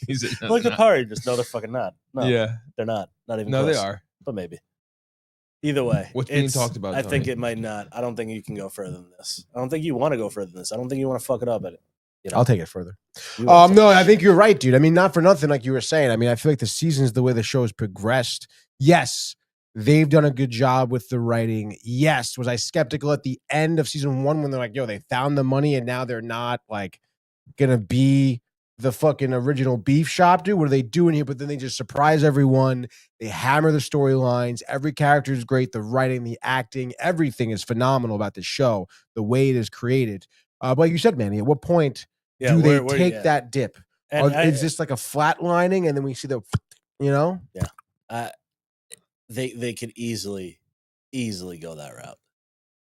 He's like, "No, like the they're Power Rangers? No, they're fucking not. No, Yeah. they're not. Not even. No, they close. are. But maybe. Either way, What's being it's- talked about, I think Tony? it might not. I don't think you can go further than this. I don't think you want to go further than this. I don't think you want to fuck it up at it. You know? I'll take it further. You want to No, I think you're right, dude. I mean, not for nothing, like you were saying. I mean, I feel like the seasons, the way the show has progressed. Yes, they've done a good job with the writing. Yes, was I skeptical at the end of season 1 when they're like, yo, they found the money and now they're not like gonna be the fucking original beef shop, dude? What are they doing here? But then they just surprise everyone. They hammer the storylines. Every character is great. The writing, the acting, everything is phenomenal about this show. The way it is created. But like you said, Manny, at what point Yeah, do they where- take yeah. that dip? And Or is this like a flatlining and then we see the, they could easily go that route.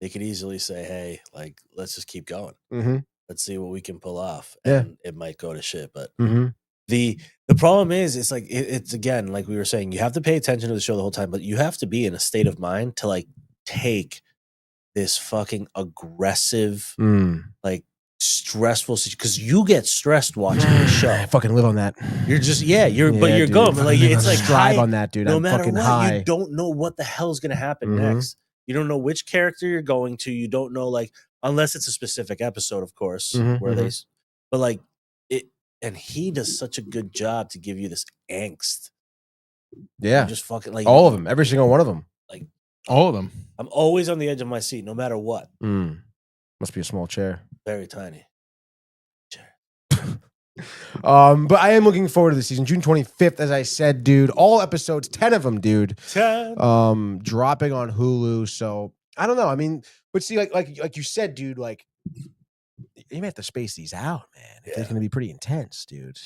They could easily say, hey, like, let's just keep going. Mm-hmm. Let's see what we can pull off. Yeah. And it might go to shit. But Mm-hmm. the problem is, it's like it's again, like we were saying, you have to pay attention to the show the whole time, but you have to be in a state of mind to like take this fucking aggressive, like stressful because you get stressed watching the show. I fucking live on that. You're just going, but like it's like strive on that, dude. No I'm matter fucking what, high. you don't know what the hell's gonna happen next. You don't know which character you're going to. You don't know, like, unless it's a specific episode, of course, where they. But like it, and he does such a good job to give you this angst. Yeah, just fucking like all of them, every single one of them, like all of them. I'm always on the edge of my seat, no matter what. Must be a small chair. Very tiny. But I am looking forward to the season. June 25th, as I said, dude. All episodes, 10 of them, dude. 10. Dropping on Hulu. So I don't know. I mean, but see, like you said, dude, like you may have to space these out, man. If they're gonna be pretty intense, dude.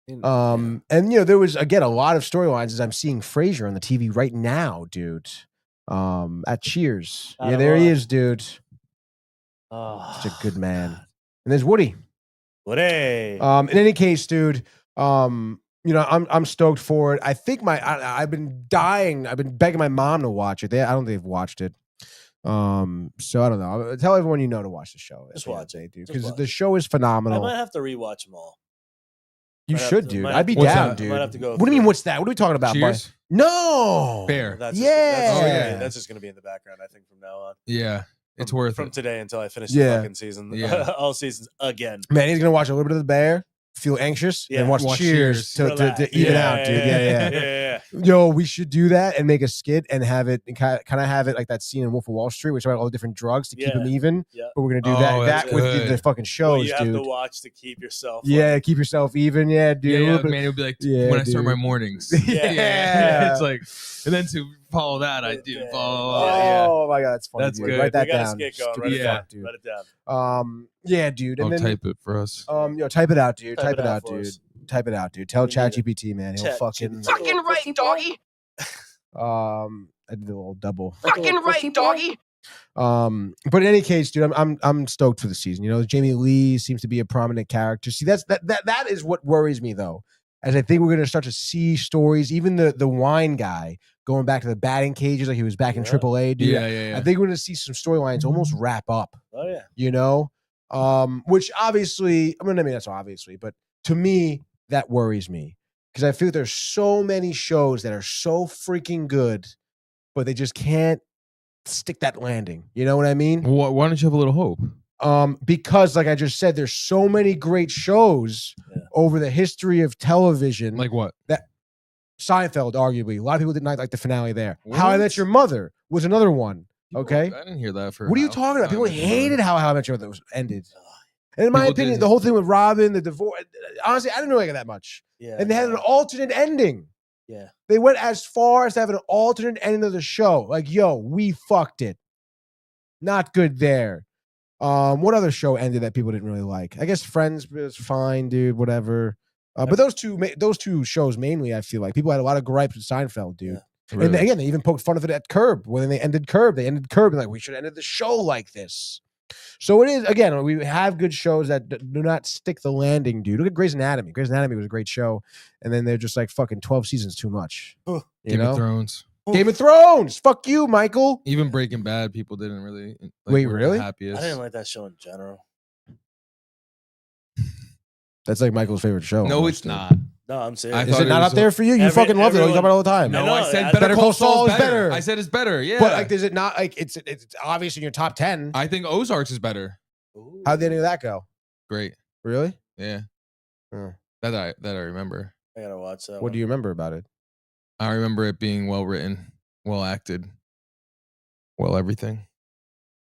And there was again a lot of storylines as I'm seeing Frasier on the TV right now, dude. At Cheers. Yeah, there he is, dude. Oh, such a good man. And there's Woody. Woody. In any case, dude, I'm stoked for it. I think I've been dying. I've been begging my mom to watch it. I don't think they've watched it. So I don't know. Tell everyone you know to watch the show. Just watch it, dude, because the show is phenomenal. I might have to rewatch them all. You should, dude. I'd be What's down, that? dude. I might have to go What do you mean? What's that? What are we talking about? Cheers? Bud? No. Bear. That's Yeah. just gonna be in the background, I think, from now on. Yeah. It's worth from it. today until I finish Yeah. the fucking season. Yeah. All seasons again. Man, he's gonna watch a little bit of the Bear, feel anxious, and watch Cheers to even out, dude. Yeah. Yo, we should do that and make a skit and have it and kind of have it like that scene in Wolf of Wall Street, which about all the different drugs to keep them even. Yeah. But we're gonna do Oh, that that's with good. the fucking shows, What you have dude. to watch to keep yourself. Yeah, keep yourself even. Yeah, dude. Yeah, man, it would be like when I start my mornings. Yeah. It's like, and then to follow that, I do. Oh my god, that's funny. That's dude. good. Write that We got a down. skit going. Stupid Write it fuck, down. dude. Write it down. Yeah, dude. And I'll then type it for us. type it out, dude. Type Type it it out out, for dude. us. Type it out, dude. Tell ChatGPT, man. He'll fucking. Fucking right, doggy. I did a little double. Fucking right, doggy. But in any case, dude, I'm stoked for the season. Jamie Lee seems to be a prominent character. See, that is what worries me though, as I think we're gonna start to see stories. Even the wine guy going back to the batting cages, like he was back in AAA, dude. Yeah. I think we're gonna see some storylines almost wrap up. Oh yeah. Which obviously, I mean, that's obviously, but to me, that worries me because I feel like there's so many shows that are so freaking good, but they just can't stick that landing. You know what I mean? Why don't you have a little hope? Because like I just said, there's so many great shows over the history of television. Like what? That Seinfeld, arguably. A lot of people did not like the finale there. What? How I Met Your Mother was another one. Okay. I didn't hear that for. What are you talking about? People hated how I Met Your Mother was ended. And in my People opinion, did. the whole thing with Robin, the divorce, honestly, I didn't like it that much. Yeah. And they had an alternate ending. Yeah. They went as far as to have an alternate ending of the show. Like, yo, we fucked it. Not good there. What other show ended that people didn't really like? I guess Friends was fine, dude. Whatever. But those two shows mainly, I feel like people had a lot of gripes with Seinfeld, dude. Yeah. And again, they even poked fun of it at Curb when they ended Curb. They ended Curb and like we should have ended the show like this. So it is again. We have good shows that do not stick the landing, dude. Look at Grey's Anatomy. Grey's Anatomy was a great show, and then they're just like fucking 12 seasons too much. You Game know? of Thrones. Game of Thrones. Fuck you, Michael. Even Breaking Bad, people didn't really. Wait, were really? the happiest. I didn't like that show in general. That's like Michael's favorite show. No, almost, it's dude. not. No, I'm serious. I Is thought it not was up there for you? You fucking love it. You talk about it all the time. No, know, I said that's- Better Call Saul is better. better. I said it's better. Yeah, But like, is it not like it's obvious in your top 10? I think Ozarks is better. Ooh. How'd the ending of that go? Great. Really? Yeah. Oh. That I remember. I gotta watch that. What do you remember about it? I remember it being well written, well acted, well everything.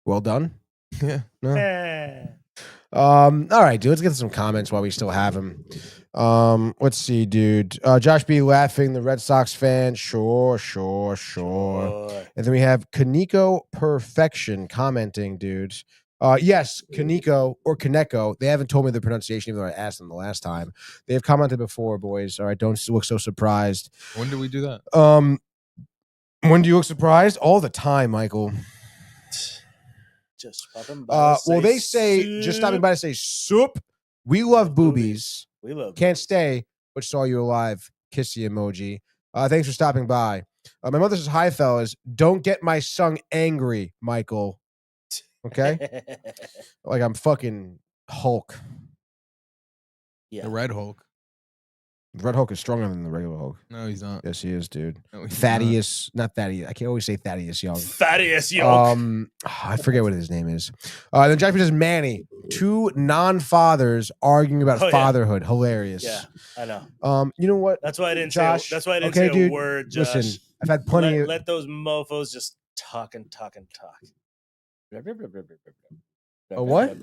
Well done. Yeah. No. All right, dude. Let's get to some comments while we still have them. Let's see, dude. Josh B laughing, the Red Sox fan. Sure. And then we have Kaneko Perfection commenting, dude. Yes, Kaneko or Kaneko. They haven't told me the pronunciation, even though I asked them the last time. They have commented before, boys. All right, don't look so surprised. When do we do that? When do you look surprised? All the time, Michael. Just stopping by. Well, they say just stopping by to say soup. We love boobies. We love. Can't stay, but saw you alive. Kissy emoji. Thanks for stopping by. My mother says, hi, fellas. Don't get my son angry, Michael. Okay? Like I'm fucking Hulk. Yeah. The Red Hulk. The Red Hulk is stronger than the regular Hulk. No, he's not. Yes, he is, dude. No, he's Thaddeus, not Thaddeus. I can't always say Thaddeus Young. Thaddeus Young. I forget what his name is. Then Jack says Manny. 2 non-fathers arguing about fatherhood. Hilarious. Yeah, I know. You know what? That's why I didn't Josh, say. That's why I didn't okay, say dude, a word, Josh. Listen, I've had plenty. Let those mofo's just talk and talk and talk. A what?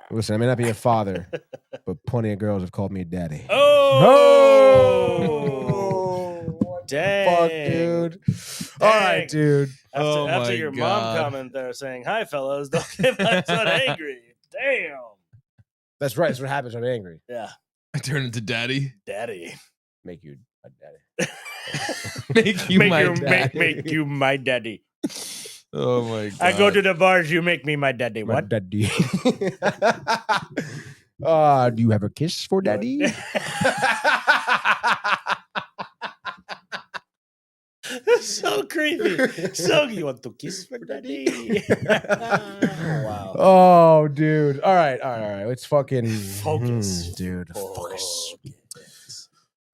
Listen, I may not be a father, but plenty of girls have called me daddy. Oh, dang, fuck, dude! All right, dude. After your mom comment there saying, "Hi, fellas, don't get my son angry." Damn. That's right. That's what happens when I'm angry. Yeah. I turn into daddy. Daddy. Make you my daddy. Make you my daddy. Make you my daddy. Oh my god. I go to the bars, you make me my daddy. My What? daddy. Do you have a kiss for daddy? So creepy. So you want to kiss for daddy? Wow. Oh, dude. All right. Let's fucking Focus. dude. Focus.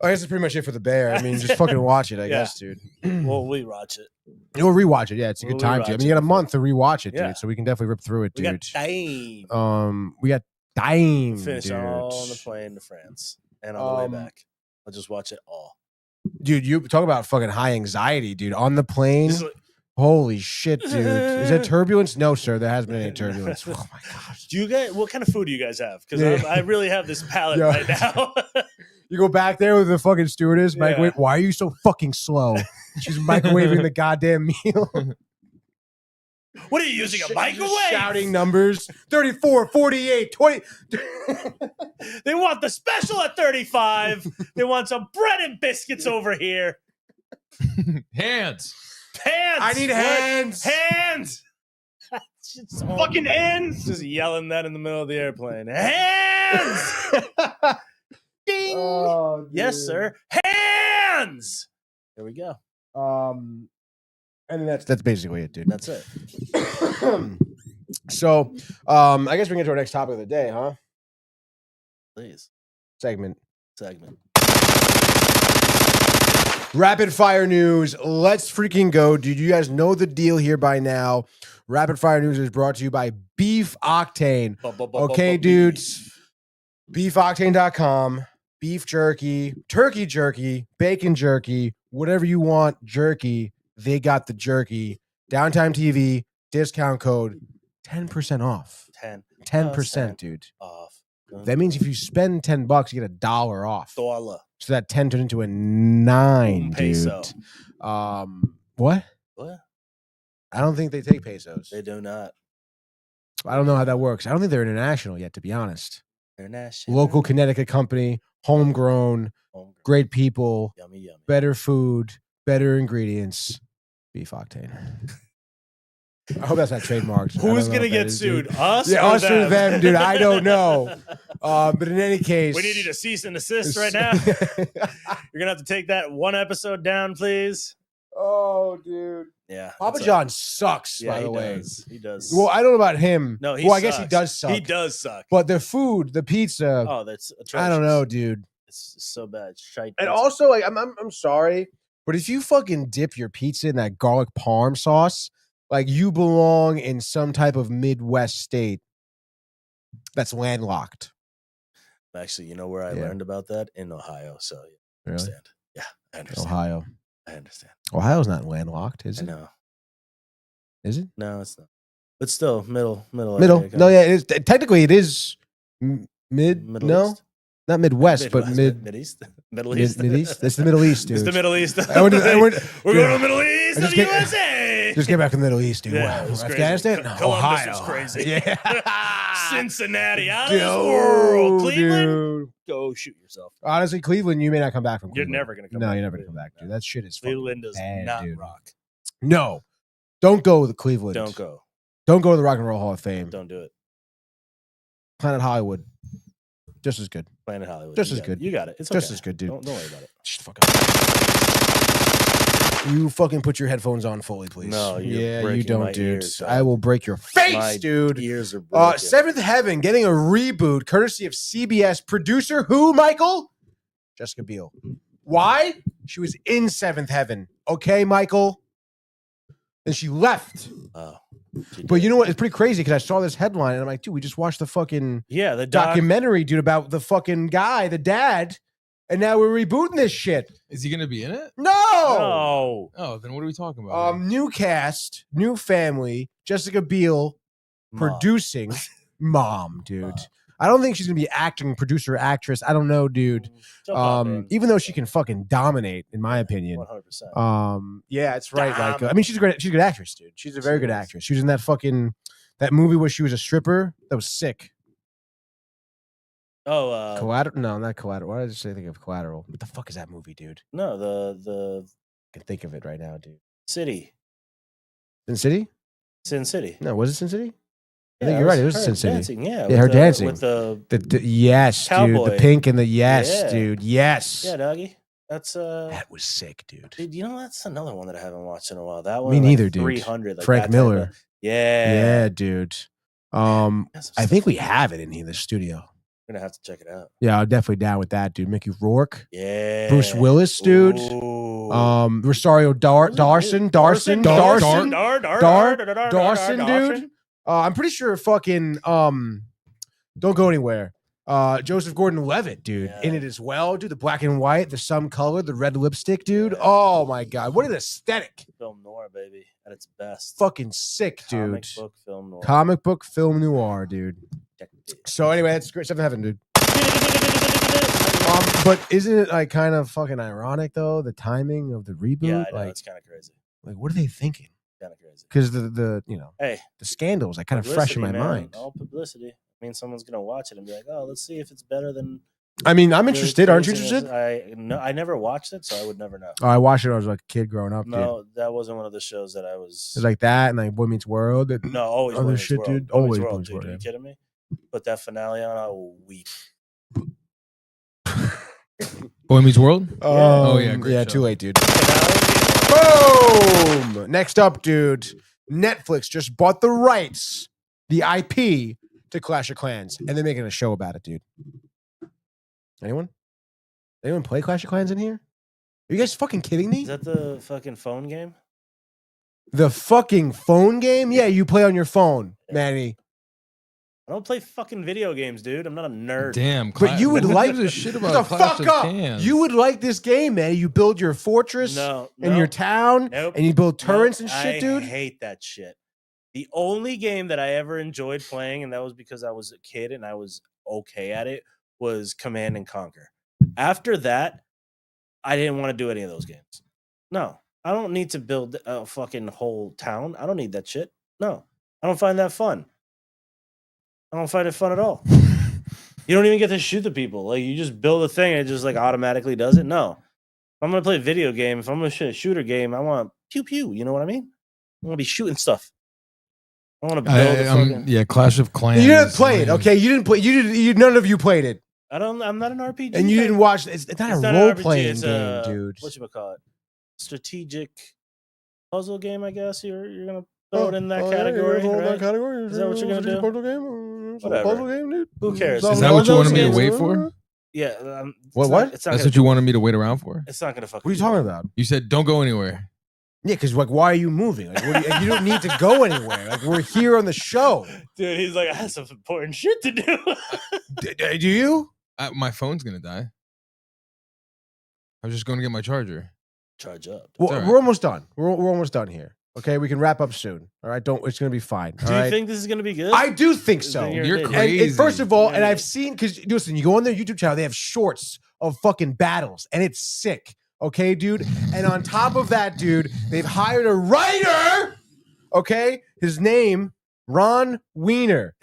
I guess that's pretty much it for the bear. I mean, just fucking watch it, I guess, dude. Well, we watch it. You'll rewatch it. Yeah, it's a good time to. I mean, you got a month to rewatch it, Yeah. dude. So we can definitely rip through it, We dude. got time. We got time. Finish dude. all on the plane to France and on the way back. I'll just watch it all. Dude, you talk about fucking high anxiety, dude. On the plane. Just like- Holy shit, dude. Is there turbulence? No, sir. There hasn't been any turbulence. Oh my gosh. Do you guys? What kind of food do you guys have? Because Yeah. I really have this palate Yeah. right now. You go back there with the fucking stewardess, Yeah. microwave. Why are you so fucking slow? She's microwaving the goddamn meal. What are you using? A microwave? Shouting numbers. 34, 48, 20. They want the special at 35. They want some bread and biscuits over here. Hands. Hands. I need What? hands. Hands. Just fucking hands. Just yelling that in the middle of the airplane. Hands. Ding. Oh, yes, dude. sir. Hands. There we go. And then that's basically it, dude. That's it. So, I guess we can get to our next topic of the day, huh? Please. Segment. Rapid fire news. Let's freaking go, dude. You guys know the deal here by now. Rapid fire news is brought to you by Beef Octane. Okay, dudes. BeefOctane.com. Beef jerky, turkey jerky, bacon jerky, whatever you want, jerky. They got the jerky. Downtime TV, discount code, 10% off. 10%, dude. Off. That means if you spend $10, you get $1 off. $1. So that 10 turned into a 9, dude. Peso. What? What? I don't think they take pesos. They do not. I don't know how that works. I don't think they're international yet, to be honest. International. Local Connecticut company, homegrown, great people, Yummy. better food, better ingredients. Beef Octane. I hope that's not trademarked. Who's going to get sued? Us? Yeah, or us or them, dude. I don't know. But in any case, We need you to cease and desist right now. You're going to have to take that one episode down, please. Oh, dude. Yeah. Papa that's John sucks, Yeah, by he the way. does. He does. Well, I don't know about him. No, he Well, I guess he sucks. does suck. He does suck. But the food, the pizza, Oh, that's atrocious. I don't know, dude. It's so bad. Shite And pizza. also, like, I'm sorry, but if you fucking dip your pizza in that garlic parm sauce, like, you belong in some type of Midwest state that's landlocked. Actually, you know where I learned about that? In Ohio. So, yeah, I Really? understand. Yeah, I understand. Ohio. I understand. Ohio's not landlocked, is I it? know. Is it? No, it's not. But still, middle. Middle. area, No, yeah, it is. Technically, it is mid. Middle No, East? not Midwest, but Mid-East? Middle East? Mid East. It's the Middle East, dude. It's the Middle East. We're We're going to the Middle East of just the get- USA. Just get back to the Middle East, dude. Yeah, Wow. it was crazy. Afghanistan? Columbus Ohio. was crazy. Yeah. Cincinnati, out of this world. Cleveland, Dude. go shoot yourself. Honestly, Cleveland, you may not come back from You're Cleveland. never going to come No, back. you're never going to come back, dude. That shit is fucking Cleveland does bad, not dude. rock. No. Don't go to Cleveland. Don't go. Don't go to the Rock and Roll Hall of Fame. Don't do it. Planet Hollywood. Just as good. Planet Hollywood. Just You as got good. it. You got it. It's Just okay. as good, dude. Don't worry about it. Shut the fuck up. You fucking put your headphones on fully, please. No, yeah, breaking you don't, my dude. ears, I will break your face, my dude. Ears are broken. Seventh Heaven getting a reboot, courtesy of CBS. Producer who, Michael? Jessica Biel. Why? She was in Seventh Heaven. Okay, Michael. And she left. Oh. But you know what? It's pretty crazy because I saw this headline and I'm like, dude, we just watched the fucking the documentary, dude, about the fucking guy, the dad, and now we're rebooting this shit. Is he gonna be in it? No. Oh, then what are we talking about? New cast, new family, Jessica Biel producing. Mom, dude. I don't think she's gonna be acting, producer, actress. I don't know, dude. Even though she can fucking dominate, in my opinion. 100%. Yeah, it's right. Like, I mean, she's a good actress, dude. She's a very good actress. She was in that movie where she was a stripper. That was sick. Collateral? No, not Collateral. Why did I just think of Collateral? What the fuck is that movie, dude? No, the I can think of it right now, dude. City. Sin City? Sin City. No, was it Sin City? I Yeah, think you're right. It was Sin City. Dancing, yeah, her dancing with the yes, cowboy. dude. The pink and the dude. Yes. Yeah, doggy. That's that was sick, dude. Dude, you know that's another one that I haven't watched in a while. That one, Me neither, dude. 300. Like Frank Miller. Yeah, dude. I think we have it in here, the studio. I'm gonna have to check it out. Yeah, I'm definitely down with that, dude. Mickey Rourke. Yeah. Bruce Willis, dude. Ooh. Rosario Dawson, dude. I'm pretty sure fucking Don't Go Anywhere. Joseph Gordon-Levitt, dude, in it as well, dude. The black and white, the some color, the red lipstick, dude. Oh my god, what an aesthetic! Film noir, baby, at its best. Fucking sick, dude. Comic book film noir. Comic book film noir, dude. So anyway, that's great. Seventh Heaven, dude. But isn't it like kind of fucking ironic though, the timing of the reboot? Yeah, I know, like, it's kind of crazy. Like, what are they thinking? Kind of crazy. Because the the scandals like kind of fresh in my mind. All publicity. I mean, someone's gonna watch it and be like, "Oh, let's see if it's better than." I mean, I'm interested. Aren't you interested? I never watched it, so I would never know. Oh, I watched it when I was like a kid growing up. No, that wasn't one of the shows that I was. It was like that and like Boy Meets World. No, always other Boy Meets shit, World. dude. Boy Meets Always World, Boy Meets dude. World. Are you Yeah. kidding me? Put that finale on, I will weep. Boy Meets World? Oh, yeah. Great Yeah, show. too late, dude. Boom! Next up, dude. Netflix just bought the rights, the IP to Clash of Clans, and they're making a show about it, dude. Anyone play Clash of Clans in here? Are you guys fucking kidding me? Is that the fucking phone game? The fucking phone game? Yeah, you play on your phone, Manny. I don't play fucking video games, dude. I'm not a nerd. Damn, But you would like the shit Shut about the Clash fuck of up. Clans. You would like this game, man. You build your fortress in your town, and you build turrets and shit, dude. I hate that shit. The only game that I ever enjoyed playing, and that was because I was a kid and I was okay at it, was Command and Conquer. After that, I didn't want to do any of those games. No, I don't need to build a fucking whole town. I don't need that shit. No, I don't find that fun. I don't find it fun at all. You don't even get to shoot the people. Like, you just build a thing and it just like automatically does it. No. If I'm going to play a video game, if I'm going to shoot a shooter game, I want pew pew. You know what I mean? I want to be shooting stuff. I want to build a fucking... Yeah, Clash of Clans. You didn't play it, okay? You didn't play. None of you played it, I'm not an RPG. and you didn't watch. It's not a role playing game, dude. Whatchamacallit? Strategic puzzle game, I guess. You're gonna throw it in that category. Right? Is that what you're gonna do? Puzzle game? Whatever. Puzzle game, dude. Who cares? Is that what you wanted me to wait for? Yeah. What? That's what you wanted me to wait around for? It's not gonna fuck. What are you talking about? You said don't go anywhere. Yeah, because like, why are you moving? Like, you don't need to go anywhere. Like, we're here on the show. Dude, he's like, I have some important shit to do. Do you? My phone's gonna die. I was just going to get my charger. Charge up. Well, right. we're almost done. We're almost done here. Okay, we can wrap up soon. All right, it's gonna be fine. Do you think this is gonna be good? I do think so. You're crazy. And first of all, and I've seen, because listen, you go on their YouTube channel, they have shorts of fucking battles, and it's sick. Okay, dude. And on top of that, dude, they've hired a writer. Okay, his name Ron Wiener.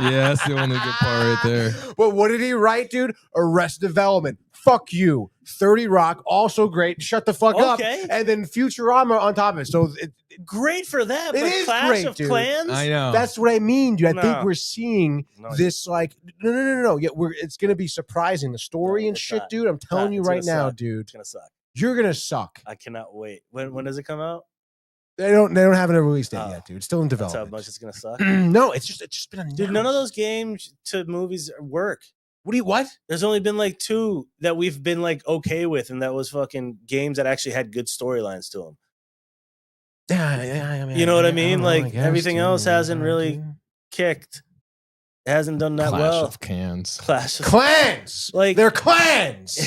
Yeah, that's the only good part right there. But what did he write, dude? Arrested Development. Fuck you. 30 Rock, also great. Shut the fuck up. And then Futurama on top of it. So great for that. It but is Clash great, of dude. Clans? I know. That's what I mean, dude. I No. think we're seeing this like no. Yeah, it's gonna be surprising. The story and shit, not. dude. I'm telling you It's right gonna now, suck. dude. It's gonna suck. You're gonna suck. I cannot wait. When does it come out? They don't have a release date yet, dude. It's still in That's development. how much it's gonna suck. No, it's just been announced. Dude, none of those games to movies work. What? There's only been like 2 that we've been like okay with, and that was fucking games that actually had good storylines to them. Yeah, I mean, you know what I mean? I Like guess, everything dude. else hasn't really kicked. It hasn't done that Clash well. of Clans. Clash of Clans. Like they're clans.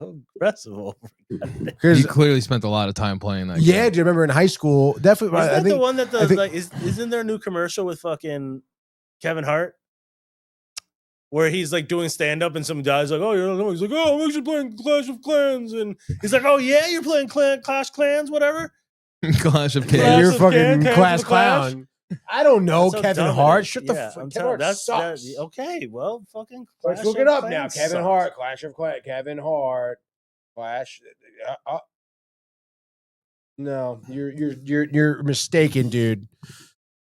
so aggressive over it. He clearly spent a lot of time playing that. Yeah, game. do you remember in high school? Definitely. Isn't I that think the one that I does think- like isn't there a new commercial with fucking Kevin Hart? Where he's like doing stand up and some guy's like, oh, you don't know. He's like, oh, I'm actually playing Clash of Clans. And he's like, oh, yeah, you're playing Clash Clans, whatever. Clash of Yeah, Clans. you're of fucking Clans, class the Clash. clown. I don't know, That's how Kevin dumb it Hart. is. Shut the Yeah, fuck. I'm Kevin telling- Hart sucks. okay. Well, fucking Let's Clash look of it up now. Clans Kevin sucks. Hart, Clash of Clans, Kevin Hart, Clash. No, you're mistaken, dude.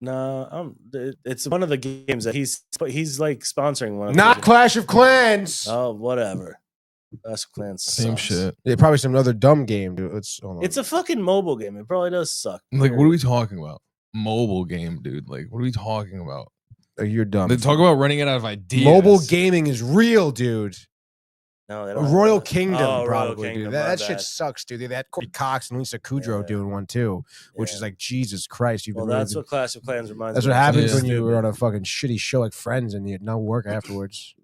No, it's one of the games that he's like sponsoring one. Of Not those. Clash of Clans. Oh, whatever. Clash of Clans. Same sucks. shit. Yeah, probably some other dumb game, dude. Hold on. It's a fucking mobile game. It probably does suck. Like, what are we talking about? Mobile game, dude. Like, what are we talking about? You're dumb. They talk about running it out of ideas. Mobile gaming is real, dude. No, they don't. Royal have that. Kingdom, Oh, probably, Royal Kingdom, dude. my That shit bad. sucks, dude. They had Courtney Cox and Lisa Kudrow Yeah. doing one too, which Yeah. is like Jesus Christ. Well, that's what Clash of Clans reminds That's me what of. happens Yeah. when you were on a fucking shitty show like Friends and you had no work afterwards.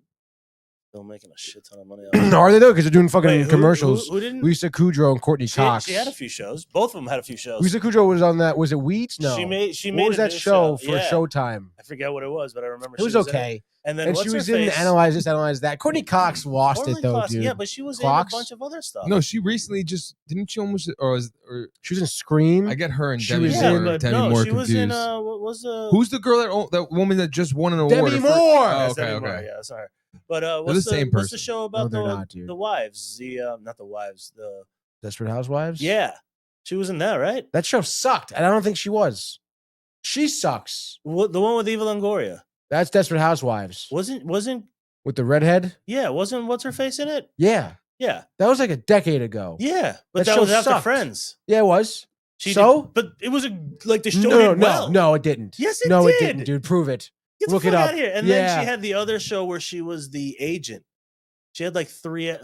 Still making a shit ton of money. Off it. Are they though? Because they're doing fucking Wait, who- commercials. Who didn't? Lisa Kudrow and Courtney Cox. She had a few shows. Both of them had a few shows. Lisa Kudrow was on that. Was it Wheat? No. She made. What was a that new show for Yeah. Showtime? I forget what it was, but I remember It was she was in okay. And then And what's she was her in face? Analyze This, Analyze That. Courtney Cox lost Formerly it though, Clash- dude. Yeah, but she was Clocks? in a bunch of other stuff. No, she recently just didn't. She almost or she was in Scream. I get her and She Debbie was more, in- but Debbie no, more she was confused. in what was the Who's the girl that woman that just won an award? Debbie for- Moore! Oh, Yes, okay, Debbie okay. Moore, yeah, sorry. But They're what's the same what's the person. show about they're not, dude. the wives? The not the wives. The Desperate Housewives. yeah, she was in that, right? That show sucked, and I don't think she was. She sucks. What, the one with Eva Longoria That's Desperate Housewives wasn't with the redhead. wasn't what's her face in it? Yeah, Yeah, that was like a decade ago. yeah, but That that show was after sucked. Friends. Yeah, it was. She So? did, but it was like the show No, did well. no, it didn't. Yes, it no, did. it didn't, dude. Prove it. Get Look the it fuck up. out of here. And Yeah. then she had the other show where she was the agent. She had like 3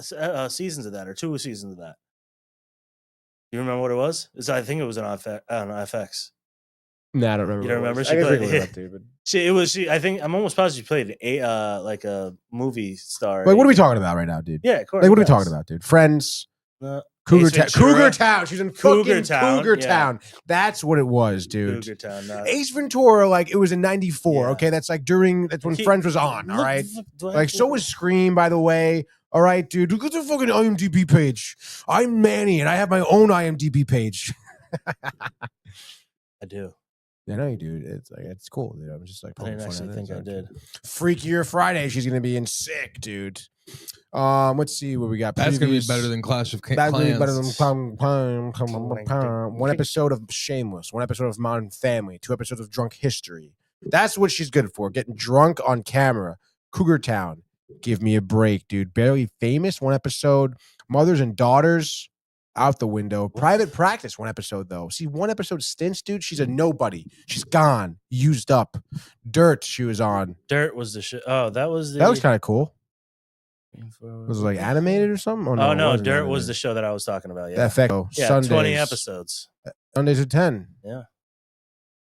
seasons of that, or 2 seasons of that. You remember what it was? I think it was on FX. Nah, I don't remember. You don't what it remember? was. She I can played- figure it out, dude. But... She. I think I'm almost positive she played like a movie star. Like, what are we talking about right now, dude? Yeah, of course. Like, what are we talking about, dude? Friends. Cougar Ace Town. Ventura. Cougar Town. She's in Cougar fucking Town, Cougar yeah. Town. That's what it was, dude. Cougar Town. Not, Ace Ventura, like, it was in '94. Yeah. Okay, that's like that's when He- Friends was on. All Look, right, do I like, have so to- was Scream, by the way. All right, dude. Look at the fucking IMDb page. I'm Manny, and I have my own IMDb page. I do. I know you do. It's like it's cool, dude. I'm just like, I didn't poking fun actually at it. think I It's did. Freakier Friday. She's gonna be in sick, dude. Let's see what we got. That's gonna be Previews. better than Clash of That's gonna be better than Clans. one episode of Shameless, one episode of Modern Family, 2 episodes of Drunk History. That's what she's good for. Getting drunk on camera. Cougar Town. Give me a break, dude. Barely Famous, 1 episode. Mothers and Daughters. Out the window. Private Practice, 1 episode, though. See, 1 episode stints, dude. She's a nobody. She's gone. Used up. Dirt, she was on. Dirt was the show. Oh, that was the. That was kind of cool. Was it like animated or something? Oh it no, wasn't Dirt animated. was the show that I was talking about. Yeah, That effect. Oh, yeah, Sundays. 20 episodes. Sundays at 10. Yeah,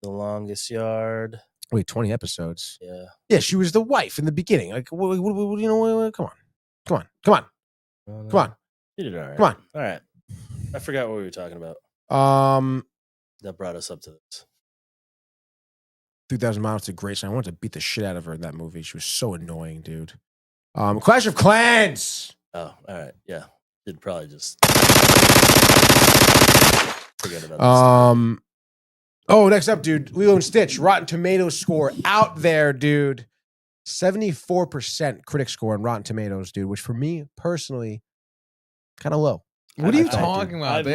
The Longest Yard. Wait, 20 episodes. Yeah, Yeah, she was the wife in the beginning. Like, what, you know, come on. Come on. You did all right. Come on. All right. I forgot what we were talking about. That brought us up to this. 2,000 Miles to Grace. I wanted to beat the shit out of her in that movie. She was so annoying, dude. Clash of Clans. Oh, all right. Yeah, you'd probably just forget about this. Oh, next up, dude. Lilo and Stitch. Rotten Tomatoes score out there, dude. 74% critic score on Rotten Tomatoes, dude. Which for me personally, kind of low. What are you I thought, talking dude. about?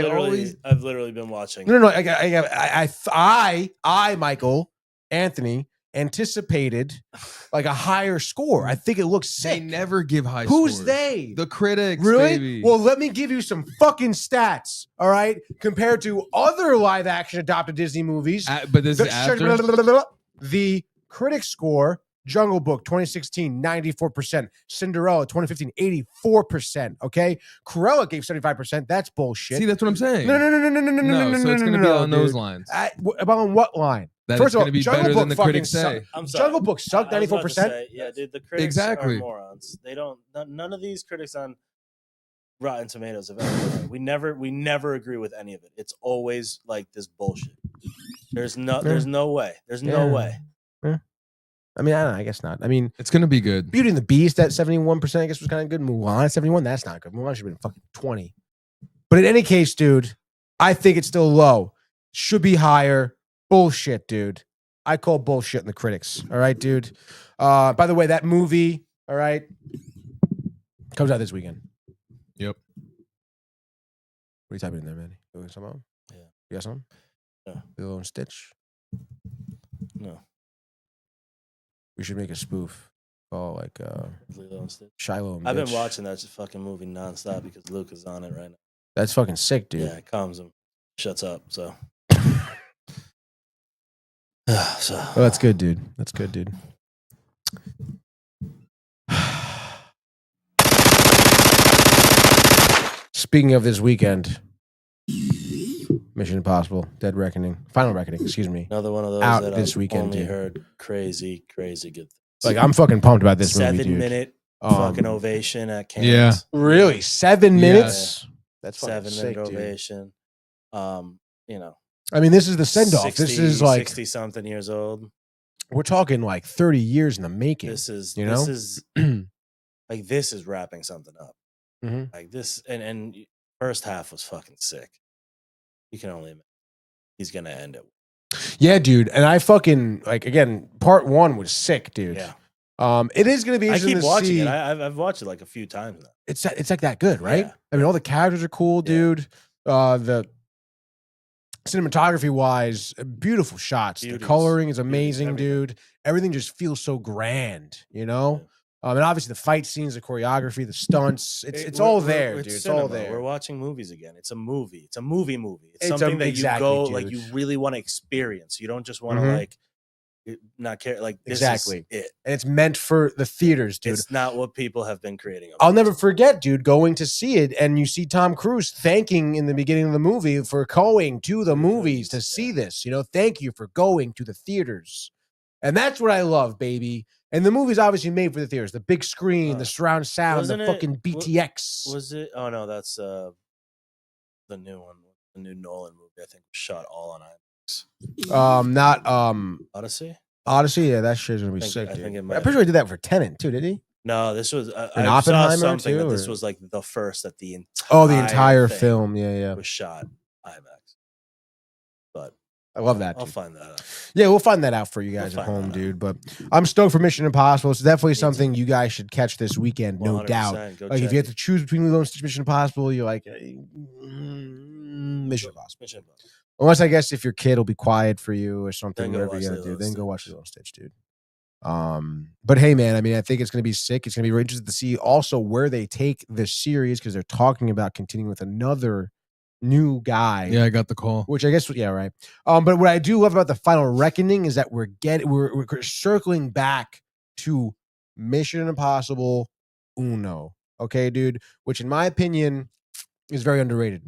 I've literally been watching. No. I, Michael, Anthony, anticipated like a higher score. I think it looks sick. They never give high Who's scores. they? The critics, Really? baby. Well, let me give you some fucking stats, all right? Compared to other live-action adopted Disney movies. But this is after? The critic score, Jungle Book 2016, 94%. Cinderella 2015, 84%. Okay? Cruella gave 75%. That's bullshit. See, that's what I'm saying. No. So it's going to be on those dude. lines. About on what line? That First it's of all, going to be Jungle better Book than the fucking critics say. sucked. I'm sorry. Jungle Book sucked, I was about to 94%. say, yeah, dude, the critics Exactly. are morons. They don't. None of these critics on Rotten Tomatoes have ever been right. We never agree with any of it. It's always like this bullshit. There's no way. There's no way. I mean, I don't know. I guess not. I mean, it's going to be good. Beauty and the Beast at 71%, I guess, was kind of good. Mulan at 71, that's not good. Mulan should have been fucking 20. But in any case, dude, I think it's still low. Should be higher. Bullshit, dude. I call bullshit in the critics. All right, dude. By the way, that movie, all right, comes out this weekend. Yep. What are you typing in there, man? You got something? Yeah. You got something? No. Lilo and Stitch? No. We should make a spoof. Oh, like Lilo and Stitch. Shiloh and I've been Bitch. watching that fucking movie nonstop because Luke is on it right now. That's fucking sick, dude. Yeah, it calms him. Shuts up, so. Oh, that's good, dude. That's good, dude. Speaking of this weekend, Mission Impossible, Dead Reckoning, Final Reckoning, excuse me. Another one of those out that this I've weekend, only dude. heard crazy good things. Like, I'm fucking pumped about this movie, dude. 7-minute fucking ovation at Cannes. Yeah. Really? 7 minutes? That's fucking 7-minute sick, dude. ovation. You know. I mean, this is the send-off. This is like 60-something years old. We're talking like 30 years in the making. This is like this is wrapping something up. Mhm. Like this, and first half was fucking sick. You can only imagine he's gonna end it. Yeah, dude. And I fucking like again. Part 1 was sick, dude. Yeah. It is gonna be I interesting keep to watching see. it. I've watched it like a few times now. It's like that good, right? Yeah. I mean, all the characters are cool, dude. The cinematography wise, beautiful shots. The coloring is amazing, dude. Everything just feels so grand, you know. And obviously the fight scenes, the choreography, the stunts. It's all there, dude. It's all there. We're watching movies again. It's a movie. It's a movie. It's It's something that exactly, you go dude. like you really want to experience. You don't just want to Mhm. like not care. Like this Exactly. is it. And it's meant for the theaters, dude. It's not what people have been creating. I'll never forget, dude, going to see it, and you see Tom Cruise thanking in the beginning of the movie for going to the movies to see this. You know, thank you for going to the theaters. And that's what I love, baby. And the movie's obviously made for the theaters. The big screen, the surround sound, the Wasn't it- fucking BTX. Was it? Oh no, that's the new one, the new Nolan movie. I think was shot all on IMAX. Not Odyssey. Odyssey, yeah, that shit's gonna be I think- sick, I dude. think it I'm might pretty sure he did that for Tenet too, did he? No, this was And I saw Oppenheimer, something too, that this or- was like the first that the entire Oh, the entire thing film, yeah. was shot IMAX. But I love that. I'll dude. find that out. Yeah, we'll find that out for you guys We'll at find home, that out. dude. But I'm stoked for Mission Impossible. It's definitely something you guys should catch this weekend, no 100%. doubt. Go Like if check you have it. to choose between Lilo and Stitch, Mission Impossible, you're like Mission Impossible. Mission Impossible. Unless I guess if your kid will be quiet for you or something, Then go whatever you watch gotta do, Lilo then and go watch Lilo and Stitch, dude. But hey, man, I mean, I think it's gonna be sick. It's gonna be really interesting to see also where they take this series because they're talking about continuing with another new guy. Yeah, I got the call. Which I guess, yeah, right. But what I do love about the Final Reckoning is that we're circling back to Mission Impossible Uno. Okay, dude. Which, in my opinion, is very underrated.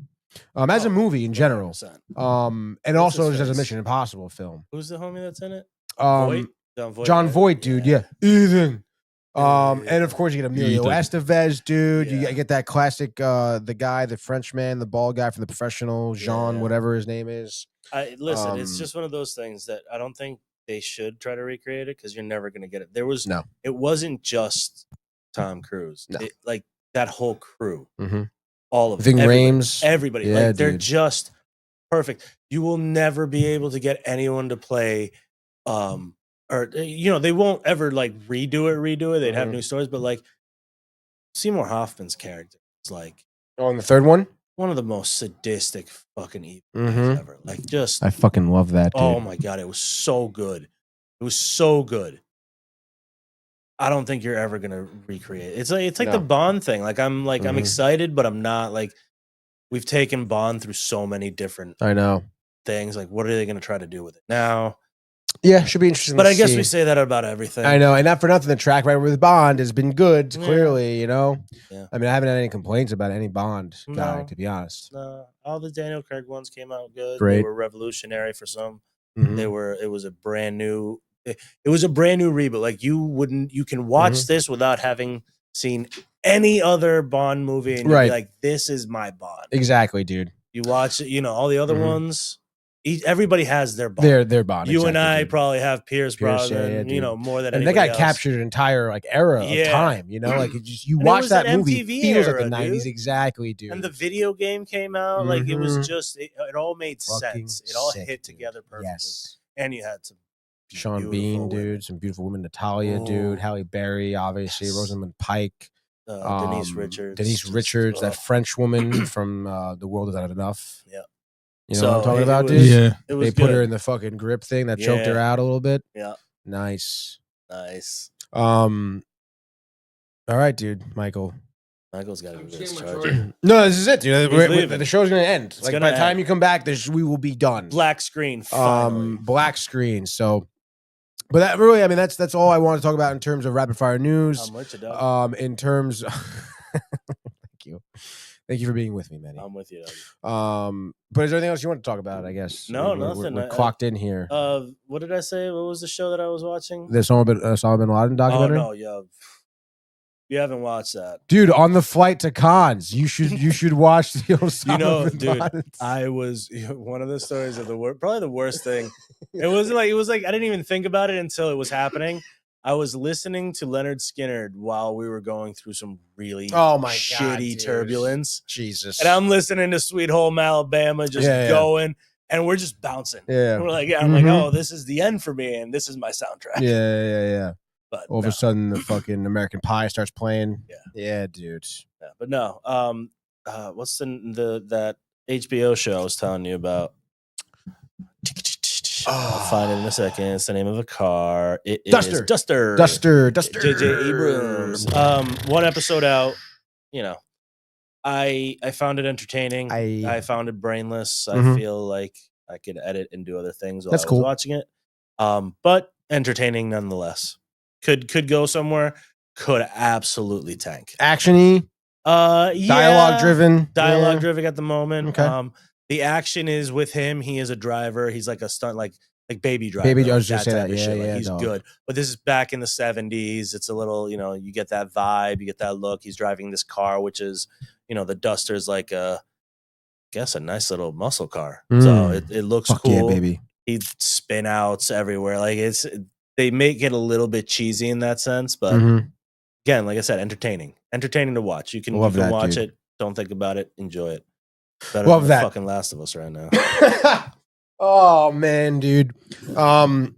As a movie in general. 100%. And What's also his as a face? Mission Impossible film. Who's the homie that's in it? Um, Voight? John right? Voight, dude. Yeah. Ethan. Yeah. And of course you get Emilio Ethan. Estevez, dude. Yeah. You get that classic, the guy, the Frenchman, the bald guy from The Professional, Jean, Yeah. whatever his name is. Listen, it's Um, just one of those things that I don't think they should try to recreate it because you're never going to get it. No. It wasn't just Tom Cruise. No. Like that whole crew, Mm-hmm. all of Ving them, Rhames. everybody. Yeah, Like they're dude. just perfect. You will never be able to get anyone to play, or they won't ever like redo it. They'd have Mhm. new stories, but like Seymour Hoffman's character is like Oh, and the third one? one of the most sadistic fucking evil Mhm. guys ever. Like just I fucking love that, dude. oh my god, it was so good. It was so good. I don't think you're ever gonna recreate it. It's like the Bond thing. Like I'm excited, but I'm not. Like we've taken Bond through so many different things. Like what are they gonna try to do with it now? Yeah, should be interesting. But I guess we say that about everything. I know, and not for nothing, the track record with Bond has been good. Clearly, you know. Yeah. I mean, I haven't had any complaints about any Bond guy, to be honest. No, all the Daniel Craig ones came out good. Great. They were revolutionary for some. It was a brand new. It was a brand new reboot. Like you can watch this without having seen any other Bond movie, and you'll be like, "This is my Bond." Exactly, dude. You watch, all the other ones. Everybody has their Bond. Their Bond. You and I dude. probably have Pierce Brosnan. More than and anybody that guy else. captured an entire era of time. Like you watch that movie, it feels like the '90s. Exactly, dude. And the video game came out. Like it was just it all made sense. It all hit together perfectly. Yes. And you had some Sean Bean, dude, some beautiful women, Natalia, dude, Halle Berry, obviously, Rosamund Pike, Denise Richards. Denise Richards, that French woman from The World Is Not Enough. Yeah. You know what I'm talking about, dude? Yeah. They put her in the fucking grip thing that choked her out a little bit. Yeah. Nice. All right, dude, Michael's got to be discharged. No, this is it, dude. The show's gonna end. By the time end. you come back, we will be done. Black screen. Finally. Black screen. So, but that really, I mean, that's all I want to talk about in terms of rapid fire news. I'm with you, in terms, thank you for being with me, Manny. I'm with you, but is there anything else you want to talk about? I guess. No, nothing. We're clocked in here. What did I say? What was the show that I was watching? The Osama bin Laden documentary. Oh no, yeah. You haven't watched that, dude. On the flight to Cannes, you should watch the Osama bin Laden. I was one of the stories of probably the worst thing. It was like I didn't even think about it until it was happening. I was listening to Leonard Skinner while we were going through some really shitty turbulence. Jesus. And I'm listening to Sweet Home Alabama just going, and we're just bouncing. Yeah. And we're like, I'm like, oh, this is the end for me, and this is my soundtrack. Yeah. But all of a sudden, the fucking American Pie starts playing. Yeah, dude. Yeah, but no. What's that HBO show I was telling you about? I'll find it in a second. It's the name of a car. It is Duster. J.J. Abrams. One episode out. I found it entertaining. I found it brainless. I feel like I could edit and do other things while I was watching it. But entertaining nonetheless. Could go somewhere. Could absolutely tank. Actiony. Dialogue driven. Dialogue driven at the moment. Okay. The action is with him. He is a driver. He's like a stunt, like Baby Driver. I was just saying that. Yeah, he's good. But this is back in the 70s. It's a little, you get that vibe. You get that look. He's driving this car, which is, the Duster's like a nice little muscle car. So it looks cool. Yeah, baby. He spin outs everywhere. Like they make it a little bit cheesy in that sense. But again, like I said, entertaining to watch. You can watch it. Don't think about it. Enjoy it. Better than the fucking Last of Us right now. Oh man, dude. And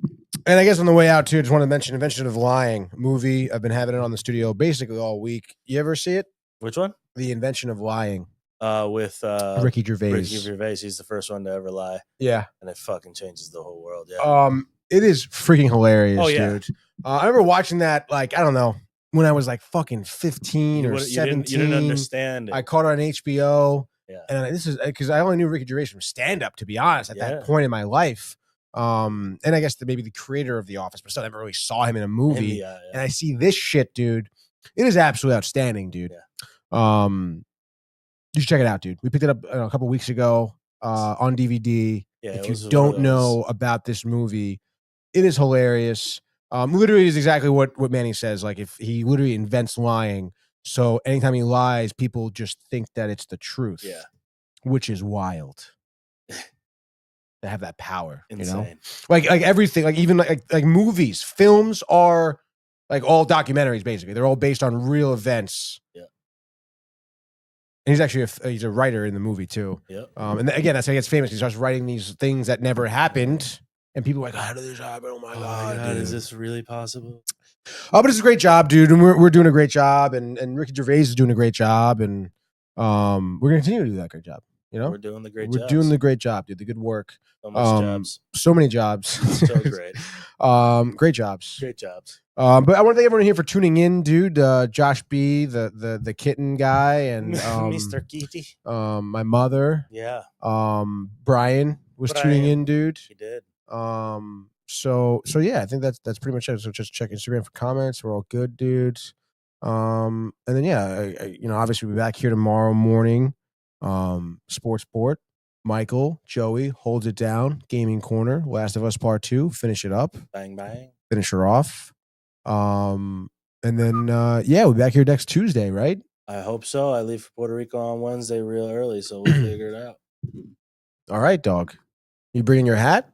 I guess on the way out too, I just want to mention Invention of Lying movie. I've been having it on the studio basically all week. You ever see it? Which one? The Invention of Lying. With Ricky Gervais. Ricky Gervais. He's the first one to ever lie. Yeah. And it fucking changes the whole world. Yeah. It is freaking hilarious, dude. I remember watching that, like, I don't know, when I was like fucking 15 or 17. You didn't understand it. I caught it on HBO. Yeah. And this is because I only knew Ricky Gervais from stand-up, to be honest, at that point in my life. And I guess maybe the creator of The Office, but still never really saw him in a movie. And I see this shit, dude. It is absolutely outstanding, dude. Yeah. You should check it out, dude. We picked it up a couple weeks ago on DVD. Yeah, if you don't know about this movie, it is hilarious. Literally is exactly what Manny says. Like, if he literally invents lying, so anytime he lies, people just think that it's the truth. Yeah. Which is wild. They have that power. Insane. You know? Like everything, like even like movies, films are like all documentaries, basically. They're all based on real events. Yeah. And he's actually he's a writer in the movie too. Yep. And again, that's how he gets famous. He starts writing these things that never happened. And people are like, how did this happen? Oh my God. Is this really possible? Oh, but it's a great job, dude. And we're doing a great job. And Ricky Gervais is doing a great job. And we're going to continue to do that great job. You know, we're doing the great. We're doing the great job, dude. The good work. So much jobs. So many jobs. So great. Great jobs. Great jobs. But I want to thank everyone here for tuning in, dude. Josh B, the kitten guy, and Mr. Kitty. My mother. Yeah. Brian was tuning in, dude. He did. So yeah, I think that's pretty much it. So just check Instagram for comments. We're all good, dudes. And then yeah, obviously we'll be back here tomorrow morning. Sport. Michael, Joey holds it down. Gaming Corner, Last of Us Part 2. Finish it up. Bang bang. Finish her off. And then yeah, we'll be back here next Tuesday, right? I hope so. I leave for Puerto Rico on Wednesday real early, so we'll figure it out. All right, dog. You bringing your hat?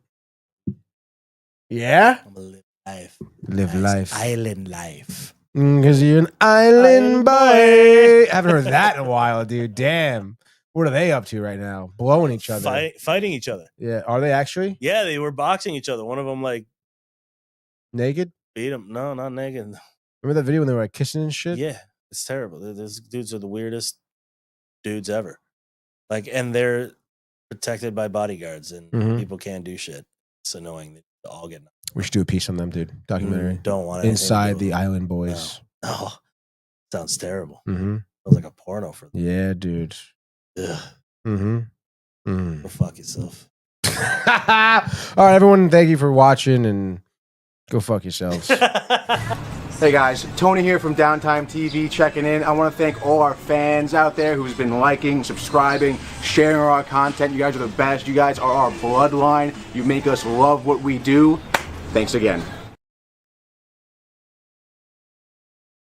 Yeah. I'm gonna live life. Live life. Island life. Because you're an island boy. I haven't heard that in a while, dude. Damn. What are they up to right now? Blowing each other. Fighting each other. Yeah. Are they actually? Yeah, they were boxing each other. One of them like naked? Beat him. No, not naked. Remember that video when they were like kissing and shit? Yeah. It's terrible. Those dudes are the weirdest dudes ever. Like, and they're protected by bodyguards and people can't do shit. It's annoying. They all get. We should do a piece on them, dude. Documentary. Don't want it. Inside the Island Boys. No. Sounds terrible. Mm-hmm. Sounds like a porno for them. Yeah, dude. Ugh. Mm-hmm. Go fuck yourself. All right, everyone. Thank you for watching and go fuck yourselves. Hey guys, Tony here from Downtime TV checking in. I want to thank all our fans out there who's been liking, subscribing, sharing our content. You guys are the best. You guys are our bloodline. You make us love what we do. Thanks again.